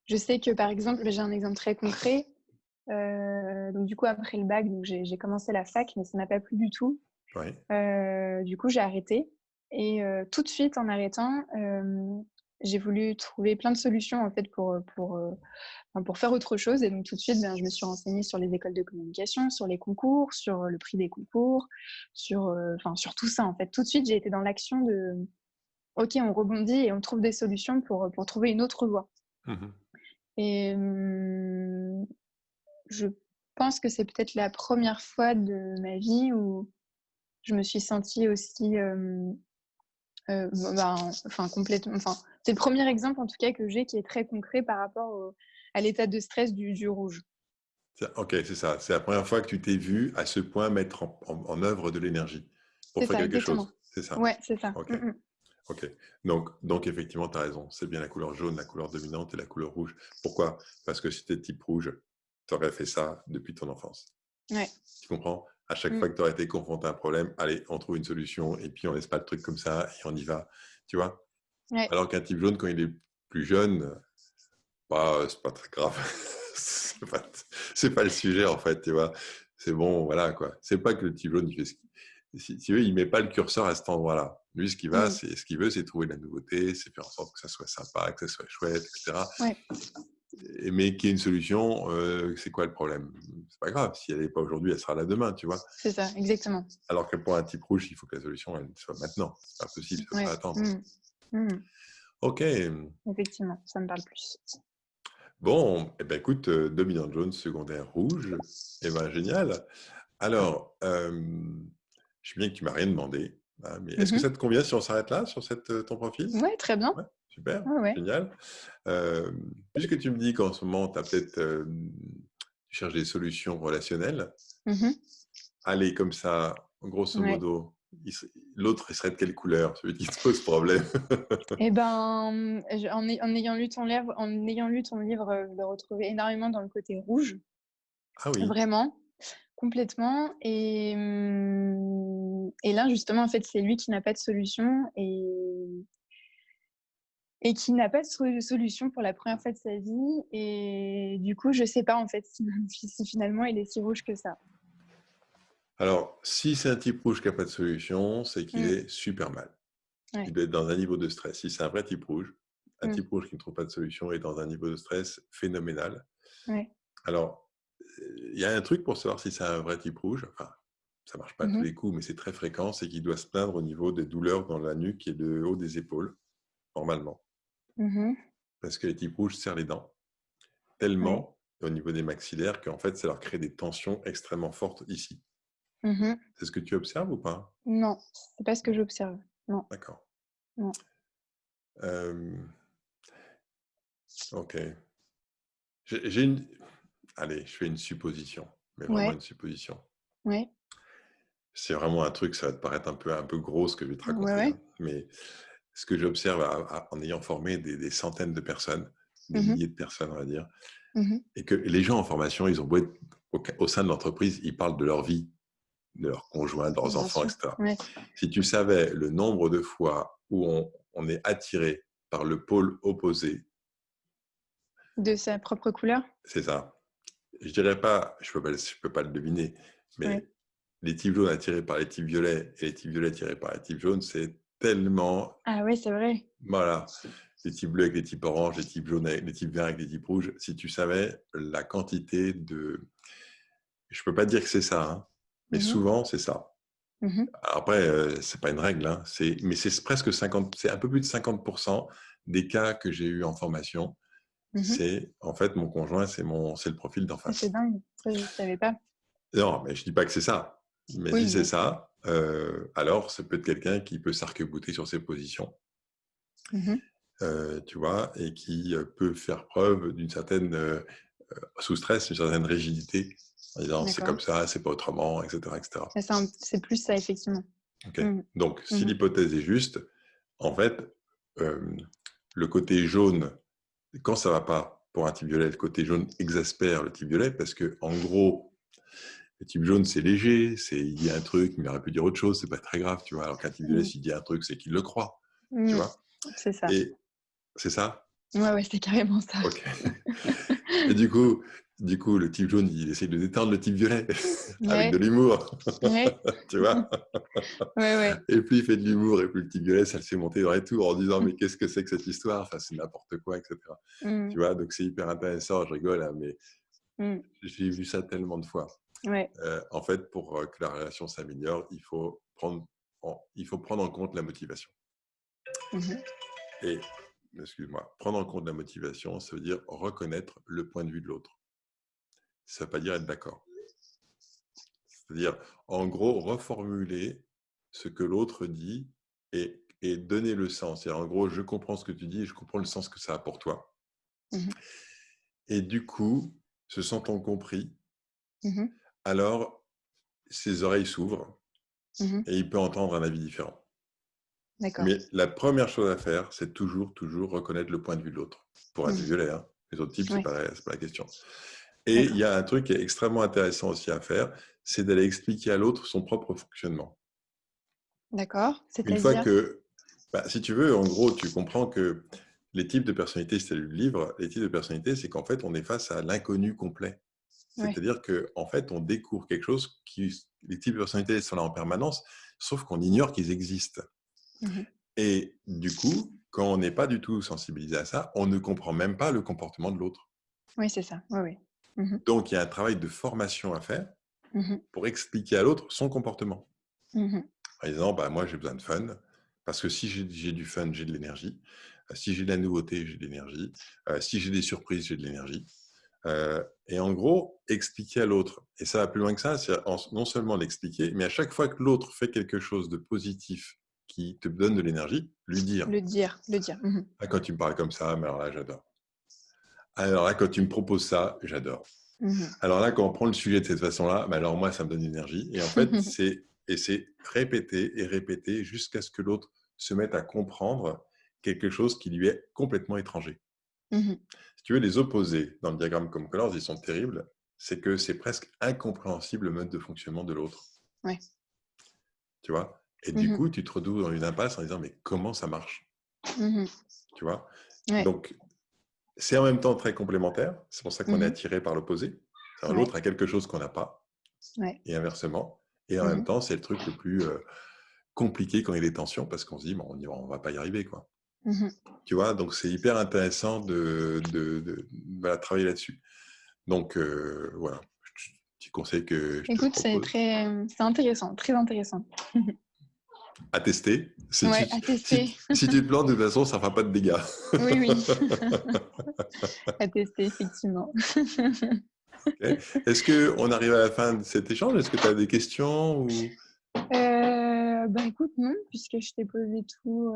Je sais que, par exemple, j'ai un exemple très concret, donc du coup, après le bac, donc j'ai commencé la fac, mais ça m'a pas plu du tout. Oui. Du coup, j'ai arrêté et tout de suite en arrêtant, j'ai voulu trouver plein de solutions, en fait, enfin, pour faire autre chose et donc tout de suite, ben, je me suis renseignée sur les écoles de communication, sur les concours, sur le prix des concours, enfin, sur tout ça, en fait. Tout de suite, j'ai été dans l'action de: «OK, on rebondit et on trouve des solutions pour trouver une autre voie» Mmh. et je pense que c'est peut-être la première fois de ma vie où je me suis sentie aussi, ben, enfin complètement enfin, c'est le premier exemple en tout cas que j'ai qui est très concret par rapport à l'état de stress du rouge. OK, c'est ça. C'est la première fois que tu t'es vu à ce point mettre en œuvre de l'énergie pour C'est faire ça, quelque exactement. chose, c'est ça? Ouais, c'est ça. OK. OK. Donc effectivement, tu as raison. C'est bien la couleur jaune, la couleur dominante et la couleur rouge. Pourquoi? Parce que si tu es type rouge, tu aurais fait ça depuis ton enfance. Ouais. Tu comprends? À chaque Mmh. fois que tu aurais été confronté à un problème, allez, on trouve une solution et puis on laisse pas le truc comme ça et on y va. Tu vois? Ouais. Alors qu'un type jaune, quand il est plus jeune, bah, c'est pas très grave. C'est pas le sujet en fait, tu vois? C'est bon, voilà quoi. C'est pas que le type jaune, il fait si tu veux, il met pas le curseur à cet endroit-là. Lui, Mmh. ce qu'il veut, c'est trouver de la nouveauté, c'est faire en sorte que ça soit sympa, que ça soit chouette, et cetera. Ouais. Mais qu'il y ait une solution, c'est quoi le problème? C'est pas grave, si elle est pas aujourd'hui, elle sera là demain, tu vois? C'est ça, exactement. Alors que pour un type rouge, il faut que la solution, elle soit maintenant. C'est pas possible, ça peut pas Ouais. attendre. Mmh. Mmh. OK. Effectivement, ça me parle plus. Bon, eh ben, écoute, dominante jaune, secondaire rouge. Eh ben, génial. Alors, je sais bien que tu m'as rien demandé, hein, mais est-ce que Mmh. ça te convient si on s'arrête là, sur ton profil? Ouais, très bien. Ouais, super, Ouais, ouais. génial. Puisque tu me dis qu'en ce moment, tu as peut-être, tu cherches des solutions relationnelles, Mmh. allez, comme ça, grosso Ouais. modo, l'autre, il serait de quelle couleur, celui qui te pose problème? Et ben, en ayant lu ton livre, je le retrouvais énormément dans le côté rouge, Ah oui, vraiment, complètement et là, justement, en fait, c'est lui qui n'a pas de solution et qui n'a pas de solution pour la première fois de sa vie et du coup, je sais pas, en fait, si finalement il est si rouge que ça. alors, si c'est un type rouge qui a pas de solution, c'est qu'il Mmh. est super mal. Ouais. Il doit être dans un niveau de stress. Si c'est un Mmh. type rouge qui ne trouve pas de solution est dans un niveau de stress phénoménal. Ouais. Alors, il y a un truc pour savoir si c'est un vrai type rouge. Enfin, ça marche pas à tous Mhm, les coups, mais c'est très fréquent. C'est qu'il doit se plaindre au niveau des douleurs dans la nuque et le haut des épaules, normalement. mhm, Parce que les types rouges serrent les dents ouais, tellement au niveau des maxillaires qu'en fait, ça leur crée des tensions extrêmement fortes ici. mhm. C'est ce que tu observes ou pas? Non, c'est pas ce que Non. j'observe. Non, D'accord. non. Euh, ok. J'ai une... Allez, je fais une supposition, mais vraiment Ouais, une supposition. ouais, C'est vraiment un truc, ça va te paraître un peu gros ce que je vais te ouais, raconter, ouais. hein. Mais ce que j'observe en ayant formé des centaines de personnes, des Mhm, milliers de personnes, on va dire, mhm. et que les gens en formation, ils ont beau être au sein de l'entreprise, ils parlent de leur vie, de leurs conjoints, de leurs Bien enfants, sûr. etc. Ouais. Si tu savais le nombre de fois où on est attiré par le pôle opposé, De sa propre couleur? c'est ça. Je dirais pas, je peux pas le deviner, Ouais. mais les types jaunes attirés par les types violets et les types violets attirés par les types jaunes, c'est tellement, Ah ouais, c'est vrai. voilà, les types bleus avec les types oranges, les types jaunes avec les types verts avec les types rouges. Si tu savais la quantité de, je peux pas dire que c'est ça, hein, mais Mhm, souvent c'est ça. mhm, Après, c'est pas une règle, hein, mais c'est presque 50, c'est un peu plus de 50% des cas que j'ai eu en formation. mhm. C'est en fait mon conjoint, c'est le profil d'en Ah, c'est face. dingue. Ça, je savais pas. Non, mais je dis pas que c'est ça. Mais si Oui, c'est mais. ça, alors c'est peut-être quelqu'un qui peut s'arc-bouter sur ses positions, Mhm. tu vois, et qui peut faire preuve d'une certaine, sous stress, une certaine rigidité, en disant c'est D'accord. comme ça, c'est pas autrement, etc., etc. Ça, c'est plus ça, effectivement. Ok. Mhm, Donc, si mhm, l'hypothèse est juste, en fait, euh, le côté jaune, quand ça va pas pour un type violet, le côté jaune exaspère le type violet parce que, en gros, le type jaune, c'est léger, il dit un truc, mais il aurait pu dire autre chose, c'est pas très grave, tu vois. Alors qu'un type violet, mhm, s'il dit un truc, c'est qu'il le croit, tu mhm. vois. C'est ça. Et c'est ça? Ouais, ouais, c'est carrément ça. Ok. Et du coup, le type jaune, il essaie de détendre le type violet avec de Ouais, l'humour, ouais, tu vois. ouais, ouais. Et plus il fait de l'humour, et plus le petit gueulet, ça le fait monter dans les tours en disant mais qu'est-ce que c'est que cette histoire? Enfin, c'est n'importe quoi, etc. Mhm, Tu vois, donc c'est hyper intéressant, je rigole, hein, mais mhm. j'ai vu ça tellement de fois. Ouais. En fait, pour que la relation s'améliore, il faut prendre en compte la motivation. Mhm, Et, excuse-moi, prendre en compte la motivation, ça veut dire reconnaître le point de vue de l'autre. Ça ne veut pas dire être d'accord. C'est-à-dire, en gros, reformuler ce que l'autre dit et donner le sens. C'est-à-dire, en gros, je comprends ce que tu dis et je comprends le sens que ça a pour toi. mhm, Et du coup, se sentant compris, mhm. alors ses oreilles s'ouvrent Mhm. et il peut entendre un avis différent. D'accord. Mais la première chose à faire, c'est toujours, toujours reconnaître le point de vue de l'autre. Pour un type Mhm. violet, hein. Les autres types, Ouais, c'est pas la question. Et il d'accord. y a un truc qui est extrêmement intéressant aussi à faire, c'est d'aller expliquer à l'autre son propre fonctionnement. D'accord. Une fois C'est-à-dire? que, bah, si tu veux, en gros, tu comprends que les types de personnalités, si tu as lu le livre, les types de personnalités, c'est qu'en fait, on est face à l'inconnu complet. Ouais. C'est-à-dire qu'en fait, on découvre quelque chose qui, les types de personnalités sont là en permanence, sauf qu'on ignore qu'ils existent. Mhm. Et du coup, quand on n'est pas du tout sensibilisé à ça, on ne comprend même pas le comportement de l'autre. Oui, c'est ça. Oui, oui. Mhm. Donc, il y a un travail de formation à faire Mhm. pour expliquer à l'autre son comportement. Mhm. Par exemple, bah, moi, j'ai besoin de fun, parce que si j'ai du fun, j'ai de l'énergie. Si j'ai de la nouveauté, j'ai de l'énergie. Si j'ai des surprises, j'ai de l'énergie. Et en gros, expliquer à l'autre. Et ça va plus loin que ça, c'est non seulement l'expliquer, mais à chaque fois que l'autre fait quelque chose de positif qui te donne de l'énergie, lui dire. Le dire, le dire. Mhm. Ah, quand tu me parles comme ça, mais alors là, j'adore. Alors là, quand tu me proposes ça, j'adore. Mhm. Alors là, quand on prend le sujet de cette façon-là, mais alors moi, ça me donne l'énergie. Et en fait, c'est répéter et répéter jusqu'à ce que l'autre se mette à comprendre quelque chose qui lui est complètement étranger. Mhm. Si tu veux, les opposés dans le diagramme comme Colors, ils sont terribles. C'est que c'est presque incompréhensible le mode de fonctionnement de l'autre. Ouais. Tu vois. Et du Mhm. coup, tu te retrouves dans une impasse en disant, mais comment ça marche? Mhm. Tu vois. Ouais. Donc, c'est en même temps très complémentaire. C'est pour ça qu'on est Mhm. attiré par l'opposé. Ouais. L'autre a quelque chose qu'on n'a pas, Ouais. et inversement. Et en même Mhm. temps, c'est le truc le plus compliqué quand il y a des tensions, parce qu'on se dit, bon, on va pas y arriver, quoi. Mhm. Tu vois, donc c'est hyper intéressant voilà, travailler là-dessus. Donc, voilà, petit conseil que je te Écoute, propose. c'est intéressant, très intéressant. À tester. Ouais, à tester. Si tu te plantes, de toute façon, ça ne fera pas de dégâts. Oui, oui. À tester, effectivement. Okay. Est-ce qu'on arrive à la fin de cet échange? Est-ce que tu as des questions ou... Bah, écoute, non, puisque je t'ai posé tout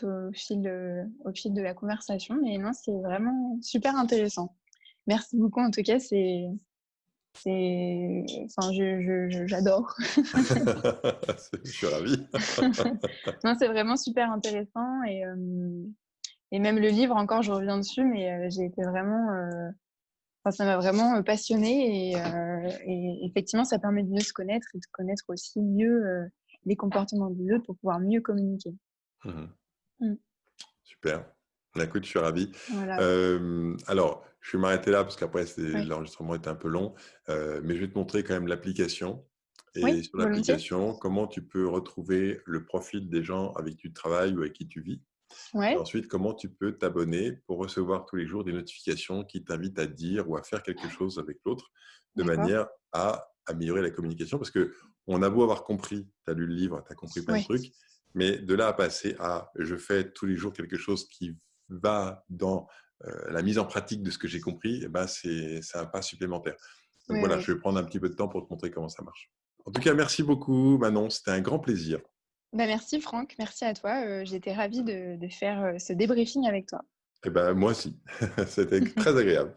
au fil de la conversation. Mais non, c'est vraiment super intéressant. Merci beaucoup. En tout cas, enfin, j'adore. Je suis ravi. Non, c'est vraiment super intéressant. Et même le livre, encore, je reviens dessus, mais j'ai été vraiment... Enfin, ça m'a vraiment passionnée. Et effectivement, ça permet de mieux se connaître et de connaître aussi mieux les comportements des autres pour pouvoir mieux communiquer. Mhm. Mm. Super. Écoute, je suis ravi. Voilà. Alors, je vais m'arrêter là parce qu'après, Oui. l'enregistrement était un peu long, mais je vais te montrer quand même l'application. Et Oui, sur volontiers. l'application, comment tu peux retrouver le profil des gens avec qui tu travailles ou avec qui tu vis. Et Ouais, ensuite, comment tu peux t'abonner pour recevoir tous les jours des notifications qui t'invitent à dire ou à faire quelque chose avec l'autre de d'accord. manière à améliorer la communication. Parce qu'on a beau avoir compris, tu as lu le livre, tu as compris plein de Oui, trucs, mais de là à passer à je fais tous les jours quelque chose qui va dans la mise en pratique de ce que j'ai compris, eh ben c'est un pas supplémentaire. Donc oui, voilà, oui. je vais prendre un petit peu de temps pour te montrer comment ça marche. En tout cas, merci beaucoup Manon, c'était un grand plaisir. Bah, merci Franck, merci à toi. J'étais ravie de faire ce débriefing avec toi. Eh ben, moi aussi, c'était très agréable.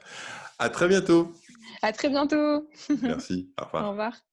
À très bientôt. À très bientôt. Merci, au Au revoir. revoir.